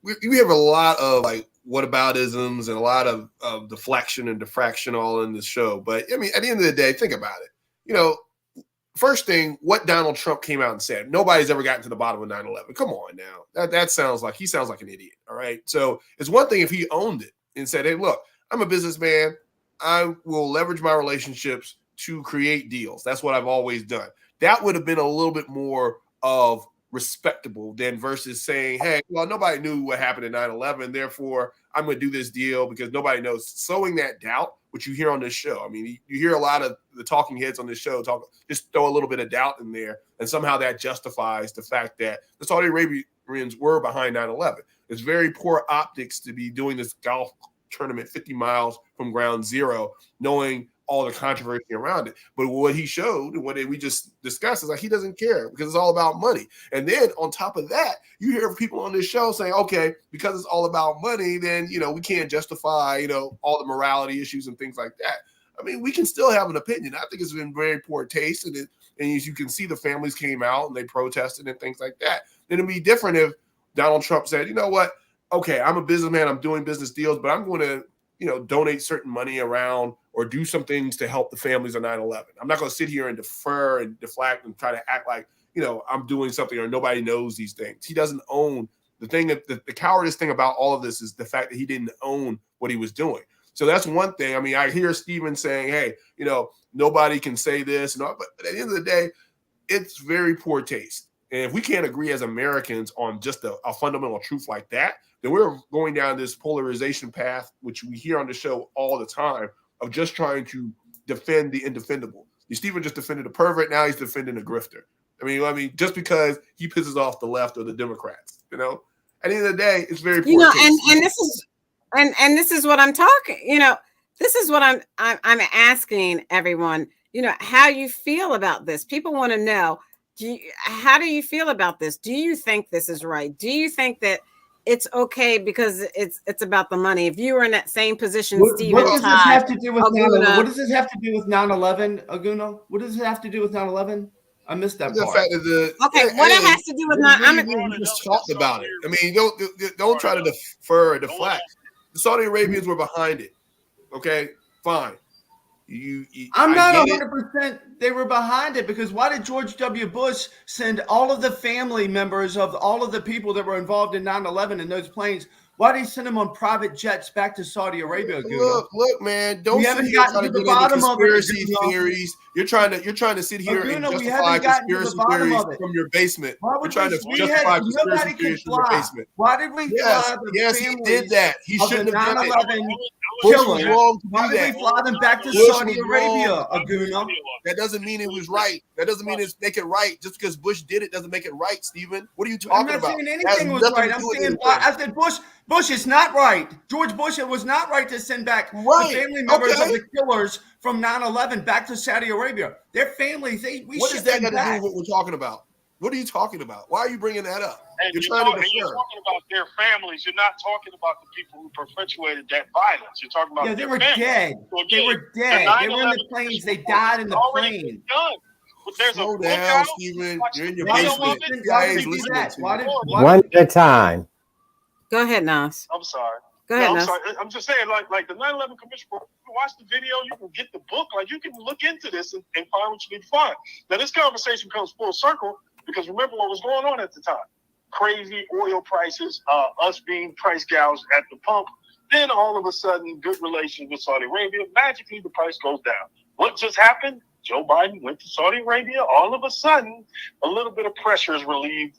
we have a lot of like whataboutisms and a lot of deflection and diffraction all in the show. But I mean, at the end of the day, think about it. First thing, what Donald Trump came out and said, nobody's ever gotten to the bottom of 9/11. Come on now. That sounds like, he sounds like an idiot. All right. So it's one thing if he owned it and said, hey, look, I'm a businessman. I will leverage my relationships to create deals. That's what I've always done. That would have been a little bit more of respectable than versus saying, hey, well, nobody knew what happened in 9/11. Therefore, I'm going to do this deal because nobody knows. Sowing that doubt, which you hear on this show. I mean, you hear a lot of the talking heads on this show just throw a little bit of doubt in there. And somehow that justifies the fact that the Saudi Arabians were behind 9/11. It's very poor optics to be doing this golf tournament 50 miles from ground zero, knowing all the controversy around it. But what he showed and what we just discussed is like he doesn't care because it's all about money. And then on top of that, you hear people on this show saying, okay, because it's all about money, then, we can't justify, all the morality issues and things like that. I mean, we can still have an opinion. I think it's been very poor taste. And as you can see, the families came out and they protested and things like that. Then it'd be different if Donald Trump said, you know what? Okay, I'm a businessman. I'm doing business deals, but I'm going to, donate certain money around or do some things to help the families of 9/11. I'm not going to sit here and defer and deflect and try to act like, I'm doing something or nobody knows these things. He doesn't own the thing. The cowardice thing about all of this is the fact that he didn't own what he was doing. So that's one thing. I mean, I hear Stephen saying, hey, nobody can say this, but at the end of the day, it's very poor taste. And if we can't agree as Americans on just a fundamental truth like that, then we're going down this polarization path, which we hear on the show all the time, of just trying to defend the indefendable. Stephen just defended a pervert. Now he's defending a grifter. I mean, just because he pisses off the left or the Democrats, at the end of the day, it's very poor taste. And this is what I'm talking. This is what I'm asking everyone. How you feel about this. People want to know. How do you feel about this? Do you think this is right? Do you think that it's okay because it's about the money? If you were in that same position, Stephen, what does this have to do with 9/11? What does this have to do with 9/11, Aguna? What does it have to do with 9/11? I missed that part. What it has to do with 9/11? We just talked about it. I mean, don't try to defer or deflect. The Saudi Arabians were behind it. Okay, fine. I'm not 100% they were behind it, because why did George W. Bush send all of the family members of all of the people that were involved in 9/11 in those planes? Why did he send them on private jets back to Saudi Arabia? Look, man, don't sit here trying to get into conspiracy theories. You're trying to sit here and justify conspiracy theories from your basement. You're trying to justify conspiracy theories from your basement. Why did we fly the Yes, he did that. He shouldn't have done it. Bush was wrong to do that. We fly them back to Saudi Arabia, Aguna? That doesn't mean it was right. That doesn't mean it's make it right. Just because Bush did it doesn't make it right, Stephen. What are you talking about? I'm not saying anything was right. I'm saying I said Bush is not right. George Bush, it was not right to send back the family members of the killers from 9/11 back to Saudi Arabia. Their families, what does that got to do with what we're talking about? What are you talking about? Why are you bringing that up? And You're you're trying to talking defer. about their families. You're not talking about the people who perpetuated that violence. You're talking about Yeah, they their were families. dead. So They again, were the dead. They were in 9/11 the planes. Commission They report died in the has already plane. been done. But there's Slow a book down, out. Stephen. Watch You're the in your video basement. of it. Why CIA would is we do listening that? to Why you. did One at a time. Go ahead, Nas. I'm sorry. Go ahead, No, I'm Nas. sorry. I'm just saying, like the 9/11 Commission report. You can watch the video. You can get the book. Like you can look into this and find what you need to find. Now this conversation comes full circle because remember what was going on at the time. Crazy oil prices, us being price gouged at the pump. Then all of a sudden, good relations with Saudi Arabia. Magically, the price goes down. What just happened? Joe Biden went to Saudi Arabia. All of a sudden, a little bit of pressure is relieved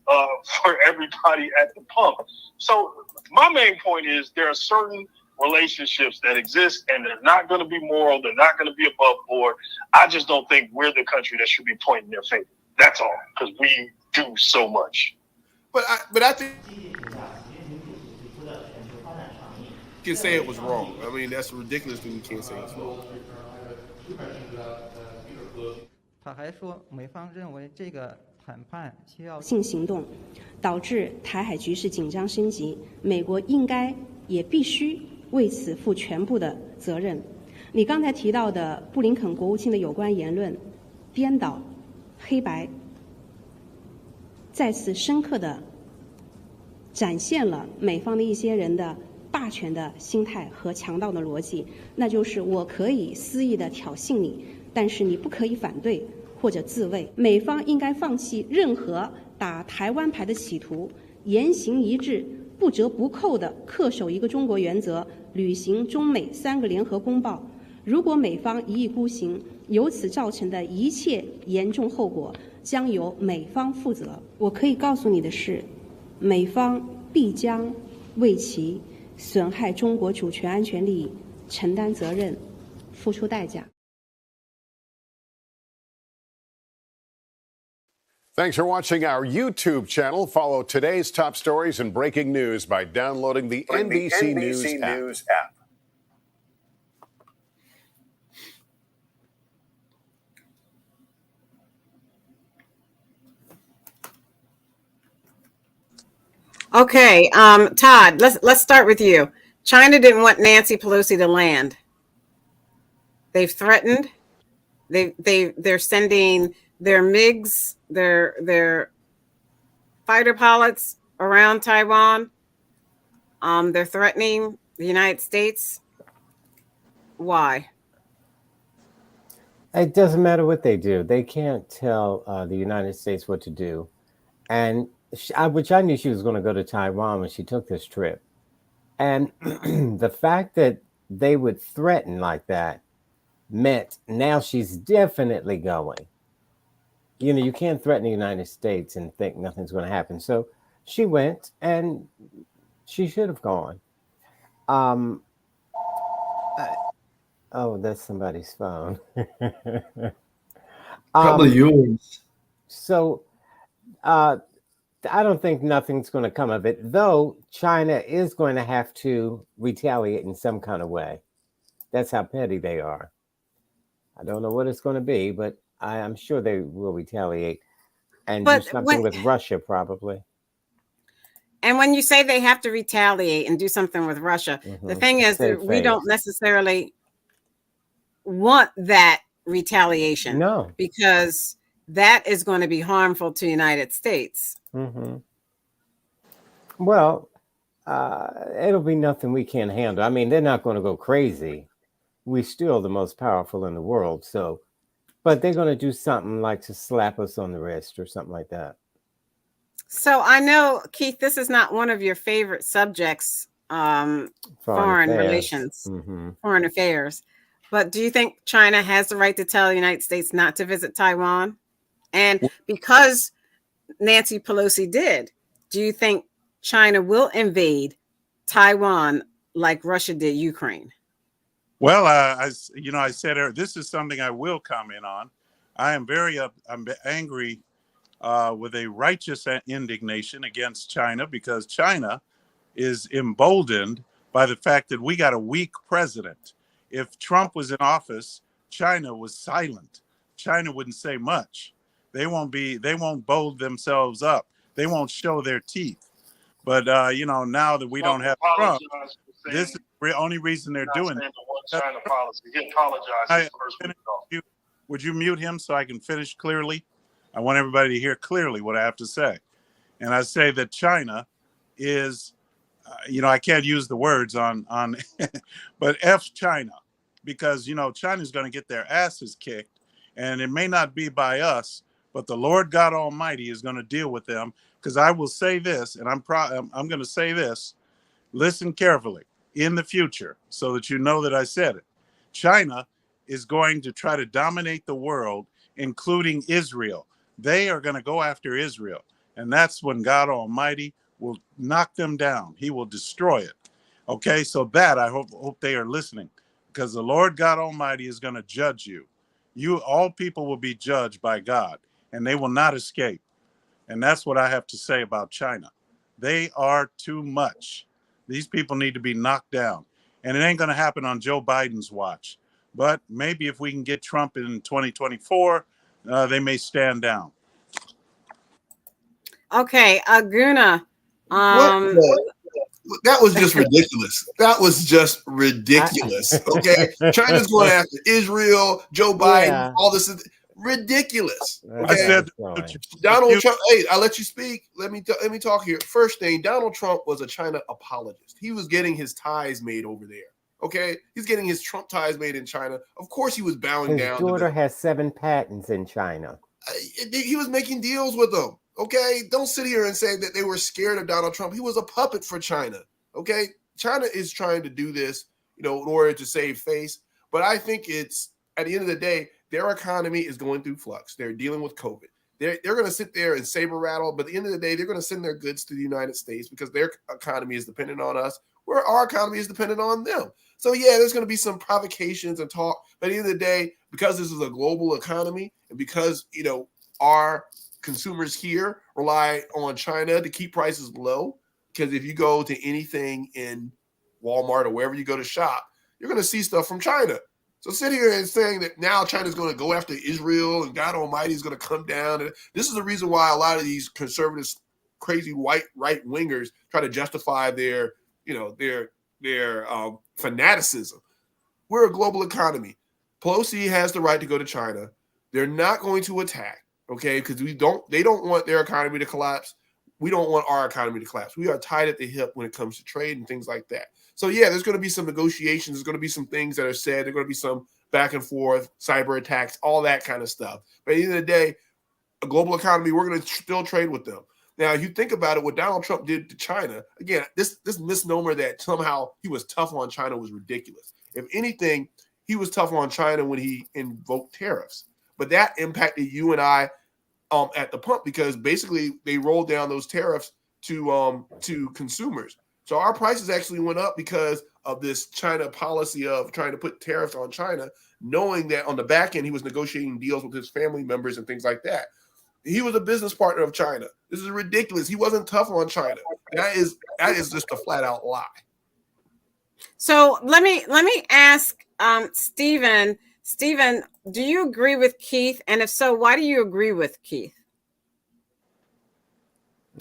for everybody at the pump. So my main point is there are certain relationships that exist and they're not going to be moral. They're not going to be above board. I just don't think we're the country that should be pointing their finger. That's all, because we do so much. But I think you can say it was wrong. I mean, that's ridiculous that we can't say it's wrong. 他还说，美方认为这个谈判需要性行动导致台海局势紧张升级，美国应该也必须为此负全部的责任。你刚才提到的布林肯国务卿的有关言论，颠倒黑白，再次深刻地展现了美方的一些人的霸权的心态和强盗的逻辑，那就是我可以肆意地挑衅你，但是你不可以反对或者自卫。美方应该放弃任何打台湾牌的企图，言行一致、不折不扣地恪守一个中国原则，履行中美3个联合公报。如果美方一意孤行，由此造成的一切严重后果将由美方负责。我可以告诉你的是，美方必将为其损害中国主权安全利益承担责任，付出代价。Thanks for watching our YouTube channel. Follow today's top stories and breaking news by downloading the NBC News app. Okay, Todd, let's start with you. China didn't want Nancy Pelosi to land. They've threatened. They're sending their MiGs, their fighter pilots around Taiwan. They're threatening the United States. Why? It doesn't matter what they do. They can't tell the United States what to do. And which I knew she was going to go to Taiwan when she took this trip. And the fact that they would threaten like that meant now she's definitely going. You know, you can't threaten the United States and think nothing's going to happen. So she went, and she should have gone. Oh, that's somebody's phone. Probably yours. So I don't think nothing's going to come of it, though China is going to have to retaliate in some kind of way. That's how petty they are. I don't know what it's going to be, but I'm sure they will retaliate and do something with Russia, probably. And when you say they have to retaliate and do something with Russia, the thing is that we don't necessarily want that retaliation. No. Because that is going to be harmful to the United States. Well, it'll be nothing we can't handle. I mean, they're not going to go crazy. We're still the most powerful in the world. So, but they're going to do something like to slap us on the wrist or something like that. So I know, Keith, this is not one of your favorite subjects, foreign relations, foreign affairs. But do you think China has the right to tell the United States not to visit Taiwan? And because Nancy Pelosi did, do you think China will invade Taiwan like Russia did Ukraine? Well, I said this is something I will comment on. I am I'm angry with a righteous indignation against China because China is emboldened by the fact that we got a weak president. If Trump was in office, China was silent. China wouldn't say much. They won't bold themselves up. they won't show their teeth. But now that we don't have Trump, this is the only reason they're doing it. The one China policy. He apologized first week off. Would you mute him so I can finish clearly? I want everybody to hear clearly what I have to say. And I say that China is, I can't use the words on but F China, because, China's going to get their asses kicked, and it may not be by us, but the Lord God Almighty is going to deal with them. Because I will say this, and I'm going to say this, listen carefully, in the future, so that you know that I said it. China is going to try to dominate the world, including Israel. They are going to go after Israel. And that's when God Almighty will knock them down. He will destroy it. Okay, so that I hope they are listening, because the Lord God Almighty is going to judge you. All people will be judged by God, and they will not escape. And that's what I have to say about China. They are too much. These people need to be knocked down. And it ain't going to happen on Joe Biden's watch. But maybe if we can get Trump in 2024, they may stand down. Okay, Aguna. That was just ridiculous. That was just ridiculous. Okay, China's going after Israel, Joe Biden, all this is ridiculous. Okay? I said Donald Trump. Hey, I let you speak. Let me talk here. First thing, Donald Trump was a China apologist. He was getting his ties made over there. Okay, he's getting his Trump ties made in China. Of course, he was bowing down. His daughter has 7 patents in China. He was making deals with them. Okay, don't sit here and say that they were scared of Donald Trump. He was a puppet for China. Okay, China is trying to do this, in order to save face. But I think it's, at the end of the day, their economy is going through flux. They're dealing with COVID. They're going to sit there and saber rattle, but at the end of the day, they're going to send their goods to the United States because their economy is dependent on us, where our economy is dependent on them. So yeah, there's going to be some provocations and talk, but at the end of the day, because this is a global economy and because, our consumers here rely on China to keep prices low, because if you go to anything in Walmart or wherever you go to shop, you're going to see stuff from China. So sit here and saying that now China's going to go after Israel and God Almighty is going to come down. And this is the reason why a lot of these conservative, crazy white right wingers try to justify their fanaticism. We're a global economy. Pelosi has the right to go to China. They're not going to attack, okay? Because they don't want their economy to collapse. We don't want our economy to collapse. We are tied at the hip when it comes to trade and things like that. So yeah, there's going to be some negotiations. There's going to be some things that are said. There's going to be some back and forth, cyber attacks, all that kind of stuff. But at the end of the day, a global economy, we're going to still trade with them. Now, you think about it, what Donald Trump did to China, again, this misnomer that somehow he was tough on China was ridiculous. If anything, he was tough on China when he invoked tariffs. But that impacted you and I at the pump, because basically they rolled down those tariffs to consumers. So our prices actually went up because of this China policy of trying to put tariffs on China, knowing that on the back end he was negotiating deals with his family members and things like that. He was a business partner of China. This is ridiculous. He wasn't tough on China. That is just a flat out lie. So let me ask Stephen. Stephen, do you agree with Keith? And if so, why do you agree with Keith?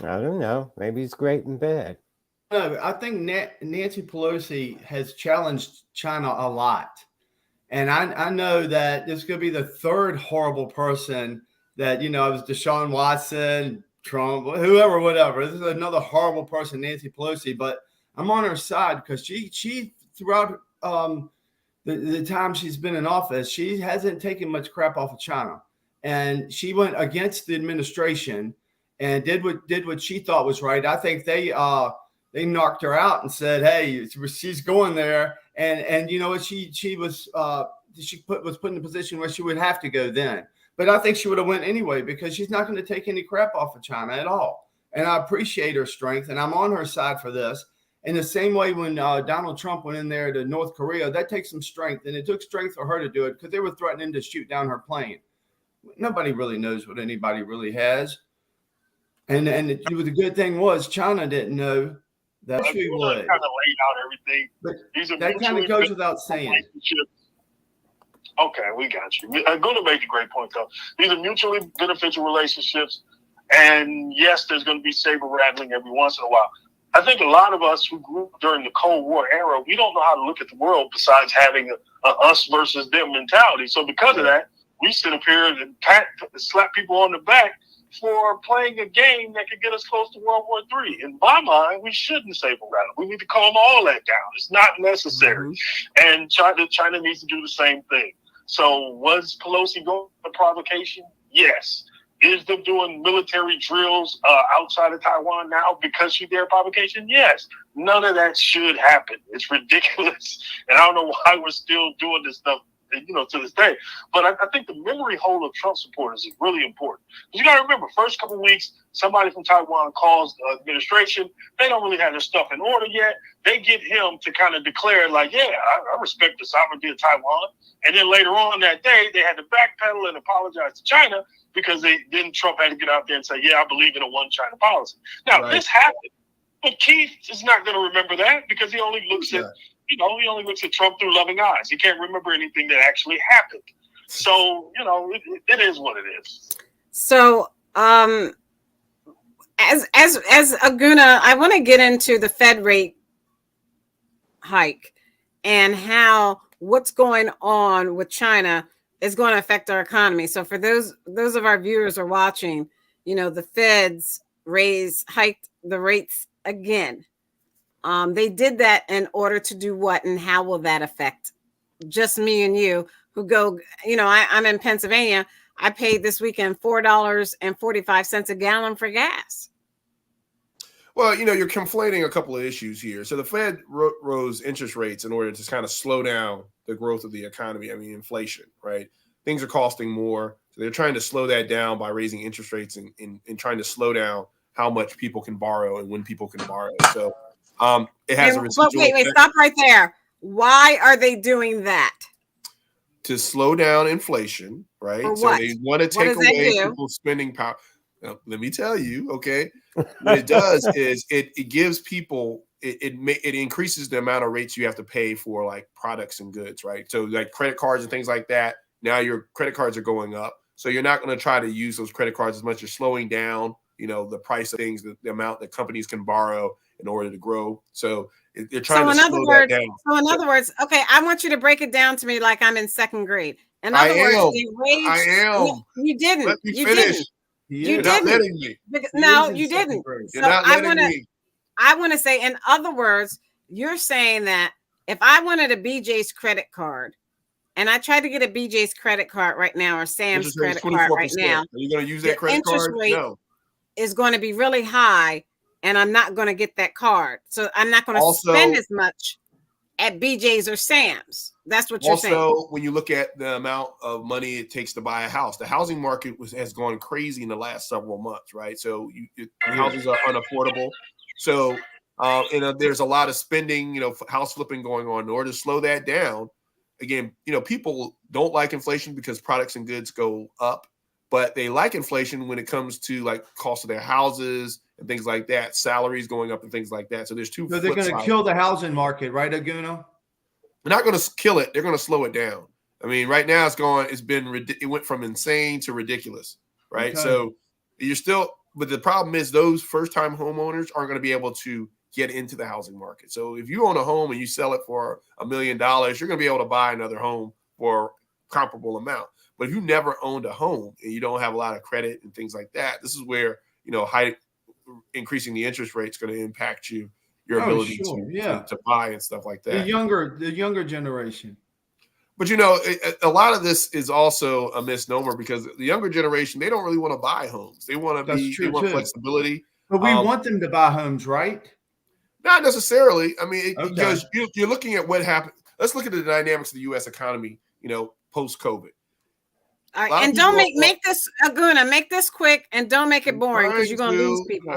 I don't know. Maybe he's great and bad. No, I think Nancy Pelosi has challenged China a lot. And I know that this could be the third horrible person that, it was Deshaun Watson, Trump, whoever, whatever. This is another horrible person, Nancy Pelosi. But I'm on her side because she throughout the time she's been in office, she hasn't taken much crap off of China. And she went against the administration and did what she thought was right. I think they knocked her out and said, "Hey, she's going there," and you know what? She was put in a position where she would have to go then. But I think she would have went anyway because she's not going to take any crap off of China at all. And I appreciate her strength, and I'm on her side for this. In the same way, when Donald Trump went in there to North Korea, that takes some strength, and it took strength for her to do it because they were threatening to shoot down her plane. Nobody really knows what anybody really has. And the good thing was China didn't know that she would. Kind of laid out everything. But that kind of goes without saying. Okay, we got you. I'm going to make a great point, though. These are mutually beneficial relationships, And yes, there's going to be saber rattling every once in a while. I think a lot of us who grew up during the Cold War era, we don't know how to look at the world besides having a us versus them mentality. So because of that, we sit up here and slap people on the back for playing a game that could get us close to World War III. In my mind, we shouldn't saber rattle. We need to calm all that down. It's not necessary. And China needs to do the same thing. So was Pelosi going for provocation? Yes. Is them doing military drills outside of Taiwan now because she did provocation? Yes. None of that should happen. It's ridiculous. And I don't know why we're still doing this stuff, to this day. But I think the memory hole of Trump supporters is really important. You got to remember, first couple of weeks, somebody from Taiwan calls the administration. They don't really have their stuff in order yet. They get him to kind of declare, like, yeah, I respect the sovereignty of Taiwan. And then later on that day, they had to backpedal and apologize to China because Trump had to get out there and say, yeah, I believe in a one China policy. Now, this happened. But Keith is not going to remember that because he only looks at he only looks at Trump through loving eyes. He can't remember anything that actually happened. So, it is what it is. So, as Aguna, I want to get into the Fed rate hike and how what's going on with China is going to affect our economy. So for those of our viewers who are watching, the Feds hiked the rates again. They did that in order to do what, and how will that affect just me and you who go, I'm in Pennsylvania. I paid this weekend $4.45 a gallon for gas. Well, you're conflating a couple of issues here. So the Fed rose interest rates in order to kind of slow down the growth of the economy. I mean, inflation, right? Things are costing more. So they're trying to slow that down by raising interest rates and trying to slow down how much people can borrow and when people can borrow. So it has a residual wait, effect. stop right there. Why are they doing that? To slow down inflation, right? For So what? they want to What take does that away do? people's spending power. Now, let me tell you, okay? What it does is it gives people it increases the amount of rates you have to pay for like products and goods, right? So like credit cards and things like that. Now your credit cards are going up, so you're not going to try to use those credit cards as much. You're slowing down, the price of things, the amount that companies can borrow in order to grow. So they're trying to slow that down. So in other words, okay, I want you to break it down to me like I'm in second grade. In I other words, am. they raised. I am. No, you didn't. Let me You finish. didn't. You're You not didn't. letting me. No, you didn't. You're So not letting me. I want to say, in other words, you're saying that if I wanted a BJ's credit card, and I tried to get a BJ's credit card right now or Sam's Interest rate is credit card right 24%. now, Are you going to use the that credit interest card? rate No. is going to be really high, and I'm not going to get that card. So I'm not going to Also- spend as much at BJ's or Sam's. That's what you're saying. Also, when you look at the amount of money it takes to buy a house, the housing market has gone crazy in the last several months, right? So houses are unaffordable. So there's a lot of spending, house flipping going on. In order to slow that down, again, people don't like inflation because products and goods go up, but they like inflation when it comes to like cost of their houses and things like that, salaries going up and things like that. So there's two. So they're going to kill the housing market, right, Aguna? They're not going to kill it. They're going to slow it down. I mean, right now it went from insane to ridiculous, right? Okay. So but the problem is those first-time homeowners aren't going to be able to get into the housing market. So if you own a home and you sell it for $1 million, you're going to be able to buy another home for a comparable amount. But if you never owned a home and you don't have a lot of credit and things like that, this is where, increasing the interest rate is going to impact your ability to buy and stuff like that. The younger generation. But a lot of this is also a misnomer because the younger generation, they don't really want to buy homes. They want flexibility. But we want them to buy homes, right? Not necessarily. I mean, because you're looking at what happened. Let's look at the dynamics of the U.S. economy, post-COVID. All right, and don't make this Aguna, make this quick and don't make it boring because you're going to lose people.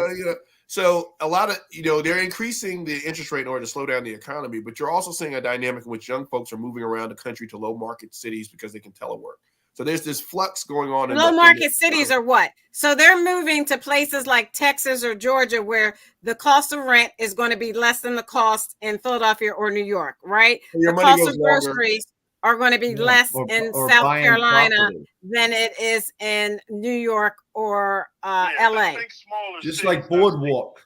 So a lot of, they're increasing the interest rate in order to slow down the economy, but you're also seeing a dynamic in which young folks are moving around the country to low market cities because they can telework. So there's this flux going on. Low market cities are what? So they're moving to places like Texas or Georgia where the cost of rent is going to be less than the cost in Philadelphia or New York, right? Your the money cost goes of longer. groceries are going to be less in South buying Carolina property. than it is in New York or LA. Just like Boardwalk.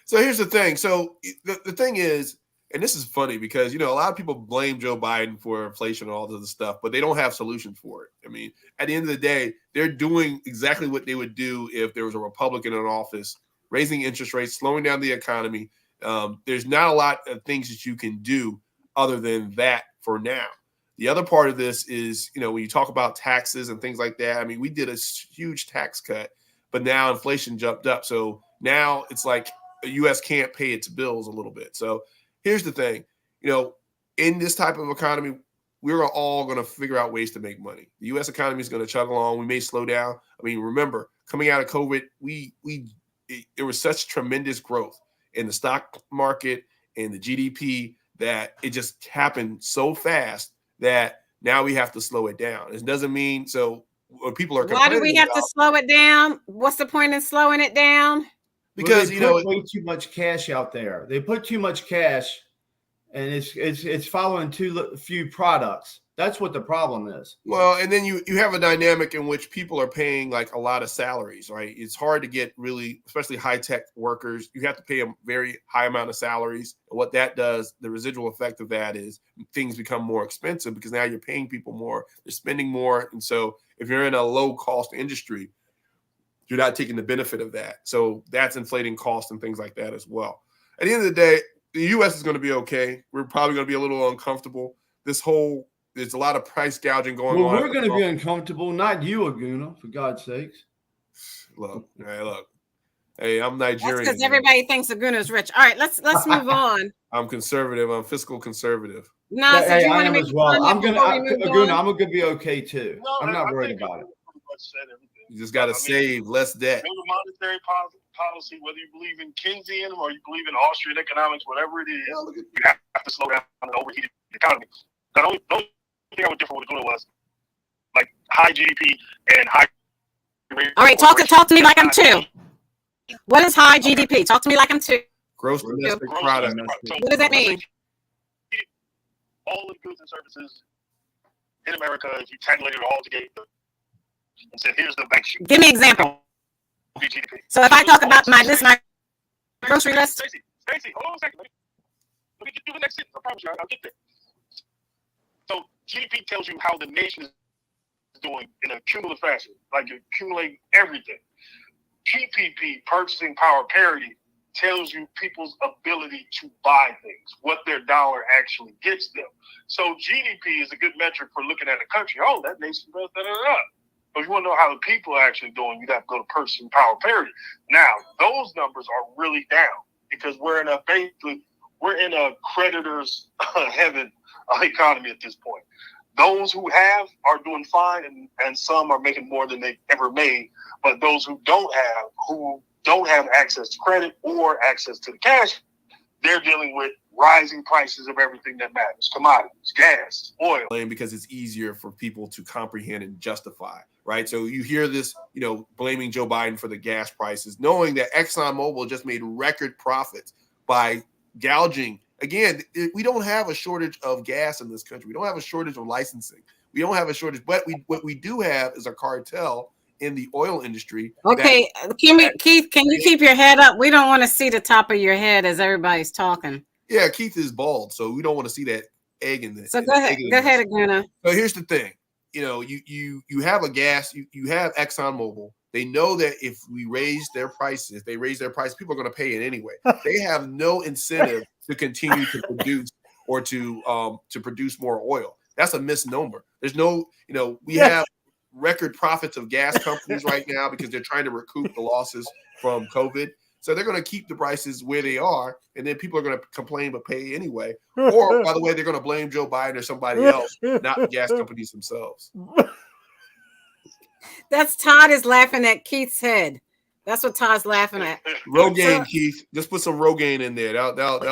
So here's the thing. So the thing is, and this is funny because, a lot of people blame Joe Biden for inflation and all this other stuff, but they don't have solutions for it. I mean, at the end of the day, they're doing exactly what they would do if there was a Republican in office, raising interest rates, slowing down the economy. There's not a lot of things that you can do other than that for now. The other part of this is, when you talk about taxes and things like that, I mean, we did a huge tax cut, but now inflation jumped up. So now it's like the U.S. can't pay its bills a little bit. So here's the thing, in this type of economy, we're all going to figure out ways to make money. The U.S. economy is going to chug along. We may slow down. I mean, remember, coming out of COVID, there was such tremendous growth in the stock market and the GDP that it just happened so fast that now we have to slow it down. It doesn't mean so when people are why do we have to slow it down? What's the point in slowing it down? Because they put way too much cash out there. They put too much cash, and it's following too few products. That's what the problem is. Well, and then you have a dynamic in which people are paying like a lot of salaries, right? It's hard to get really, especially high-tech workers. You have to pay a very high amount of salaries. And what that does, the residual effect of that is things become more expensive because now you're paying people more, they're spending more. And so if you're in a low-cost industry, you're not taking the benefit of that. So that's inflating costs and things like that as well. At the end of the day, the U.S. is going to be okay. We're probably going to be a little uncomfortable. There's a lot of price gouging going on. Well, we're going to be uncomfortable, not you, Aguna, for God's sakes. Look. Hey, I'm Nigerian. That's because everybody thinks Aguna's rich. All right, let's move on. I'm conservative. I'm fiscal conservative. No, so you want to make as well. I'm going to be okay too. No, I'm not worried about it. You just got to save less debt. Monetary policy, whether you believe in Keynesian or you believe in Austrian economics, whatever it is, you have to slow down an overheated economy. The only thing I would differ with Aguna was like high GDP and high. All right, talk to me like I'm two. What is high GDP? Talk to me like I'm two. Gross domestic product. What does that mean? All the goods and services in America, if you tabulated it all together and said, "Here's the bank sheet." Give me an example. GDP. So if I talk about my grocery list. Stacey, hold on a second. Let me get through the next sentence. I promise you, I'll get there. So GDP tells you how the nation is doing in a cumulative fashion, like you accumulate everything. PPP, purchasing power parity, tells you people's ability to buy things, what their dollar actually gets them. So GDP is a good metric for looking at a country. Oh, that nation does da-da-da. But if you want to know how the people are actually doing, you'd have to go to purchasing power parity. Now, those numbers are really down because we're in a creditor's heaven economy at this point. Those who have are doing fine, and some are making more than they've ever made. But those who don't have access to credit or access to the cash, they're dealing with rising prices of everything that matters: commodities, gas, oil. Because it's easier for people to comprehend and justify, right? So you hear this, blaming Joe Biden for the gas prices, knowing that ExxonMobil just made record profits by gouging. Again, we don't have a shortage of gas in this country. We don't have a shortage of licensing. We don't have a shortage, but what we do have is a cartel in the oil industry. Okay, Keith, can you keep your head up? We don't want to see the top of your head as everybody's talking. Yeah, Keith is bald, so we don't want to see that egg in there. So go ahead, Aguna. So here's the thing. You have a gas, you have ExxonMobil. They know that if we raise their prices, people are going to pay it anyway. They have no incentive to continue to produce or to produce more oil. That's a misnomer. There's no, we have record profits of gas companies right now because they're trying to recoup the losses from COVID. So they're going to keep the prices where they are, and then people are going to complain but pay anyway. Or, by the way, they're going to blame Joe Biden or somebody else, not the gas companies themselves. That's Todd is laughing at Keith's head. That's what Todd's laughing at. Rogaine, Keith. Just put some Rogaine in there.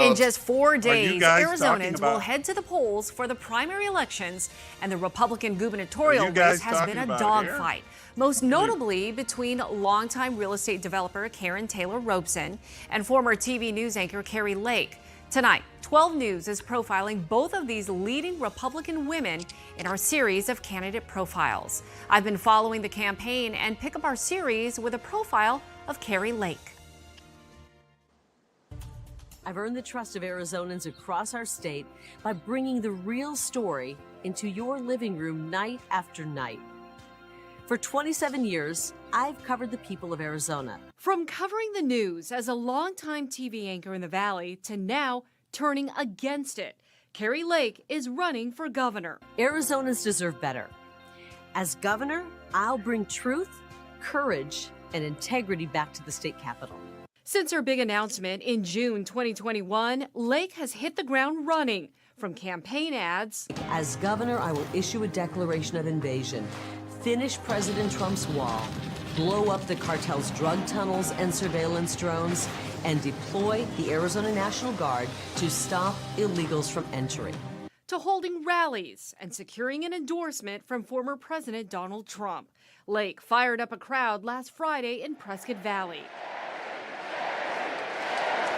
In just 4 days, Arizonans will head to the polls for the primary elections, and the Republican gubernatorial race has been a dogfight. Most notably between longtime real estate developer Karen Taylor Robeson and former TV news anchor Carrie Lake. Tonight, 12 News is profiling both of these leading Republican women in our series of candidate profiles. I've been following the campaign and pick up our series with a profile of Kari Lake. I've earned the trust of Arizonans across our state by bringing the real story into your living room night after night. For 27 years, I've covered the people of Arizona. From covering the news as a longtime TV anchor in the Valley to now turning against it, Kari Lake is running for governor. Arizonans deserve better. As governor, I'll bring truth, courage, and integrity back to the state capitol. Since her big announcement in June 2021, Lake has hit the ground running, from campaign ads. As governor, I will issue a declaration of invasion, finish President Trump's wall, blow up the cartel's drug tunnels and surveillance drones, and deploy the Arizona National Guard to stop illegals from entering. To holding rallies and securing an endorsement from former President Donald Trump. Lake fired up a crowd last Friday in Prescott Valley,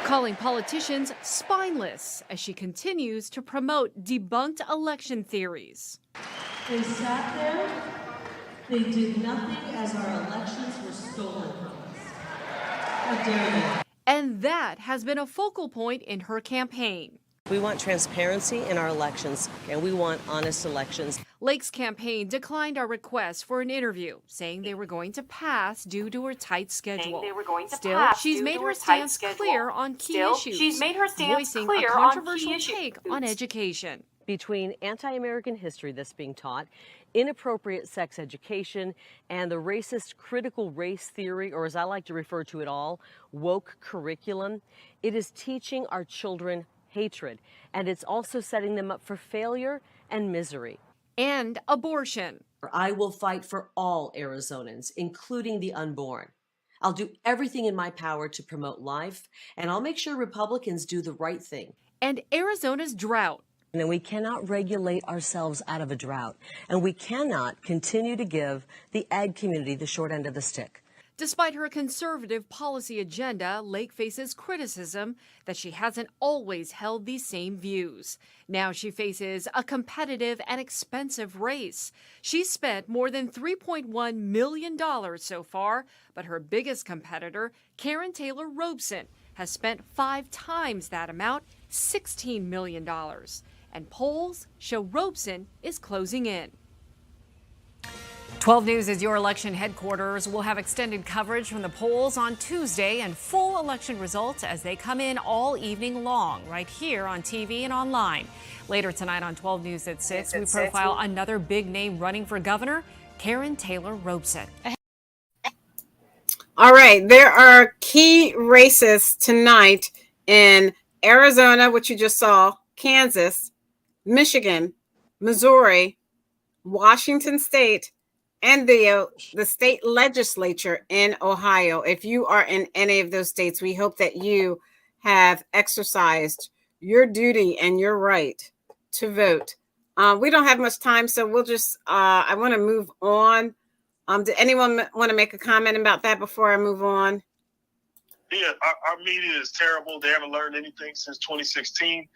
calling politicians spineless as she continues to promote debunked election theories. They sat there, they did nothing as our elections were stolen from us. How dare they? And that has been a focal point in her campaign. We want transparency in our elections, and we want honest elections. Lake's campaign declined our request for an interview, saying they were going to pass due to her tight schedule. Still, she's made her stance clear on key issues, voicing a controversial take on education. Between anti-American history that's being taught, inappropriate sex education, and the racist critical race theory, or as I like to refer to it all, woke curriculum, it is teaching our children hatred, and it's also setting them up for failure and misery. And abortion. I will fight for all Arizonans, including the unborn. I'll do everything in my power to promote life, and I'll make sure Republicans do the right thing. And Arizona's drought. And we cannot regulate ourselves out of a drought, and we cannot continue to give the ag community the short end of the stick. Despite her conservative policy agenda, Lake faces criticism that she hasn't always held these same views. Now she faces a competitive and expensive race. She's spent more than $3.1 million so far, but her biggest competitor, Karen Taylor Robeson, has spent 5 times that amount, $16 million. And polls show Robeson is closing in. 12 News is your election headquarters. We'll have extended coverage from the polls on Tuesday and full election results as they come in all evening long, right here on TV and online. Later tonight on 12 News at 6, we profile another big name running for governor, Karen Taylor Robeson. All right, there are key races tonight in Arizona, which you just saw, Kansas, Michigan, Missouri, Washington State, and the state legislature in Ohio. If you are in any of those states, we hope that you have exercised your duty and your right to vote. We don't have much time, so we'll just, I want to move on. Did anyone want to make a comment about that before I move on? Yeah, our media is terrible. They haven't learned anything since 2016.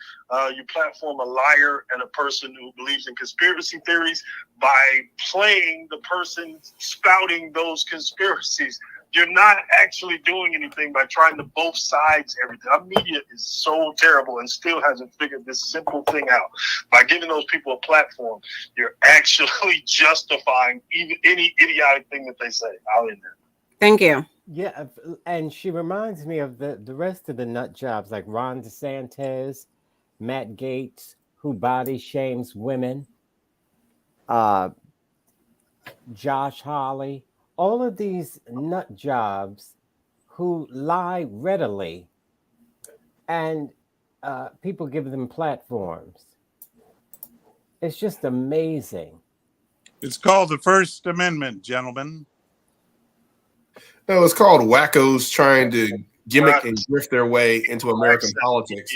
You platform a liar and a person who believes in conspiracy theories by playing the person spouting those conspiracies. You're not actually doing anything by trying to both sides everything. Our media is so terrible and still hasn't figured this simple thing out. By giving those people a platform, you're actually justifying even any idiotic thing that they say. I'll end there. Thank you. Yeah, and she reminds me of the rest of the nut jobs like Ron DeSantis, Matt Gaetz, who body shames women, Josh Hawley, all of these nut jobs who lie readily, and people give them platforms. It's just amazing. It's called the First Amendment, gentlemen. No, it's called wackos trying to gimmick and drift their way into American politics.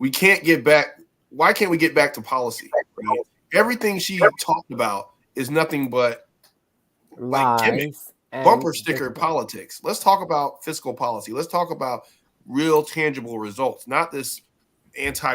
We can't get back. Why can't we get back to policy? Right? Everything she talked about is nothing but like gimmick, bumper sticker politics. Let's talk about fiscal policy. Let's talk about real tangible results, not this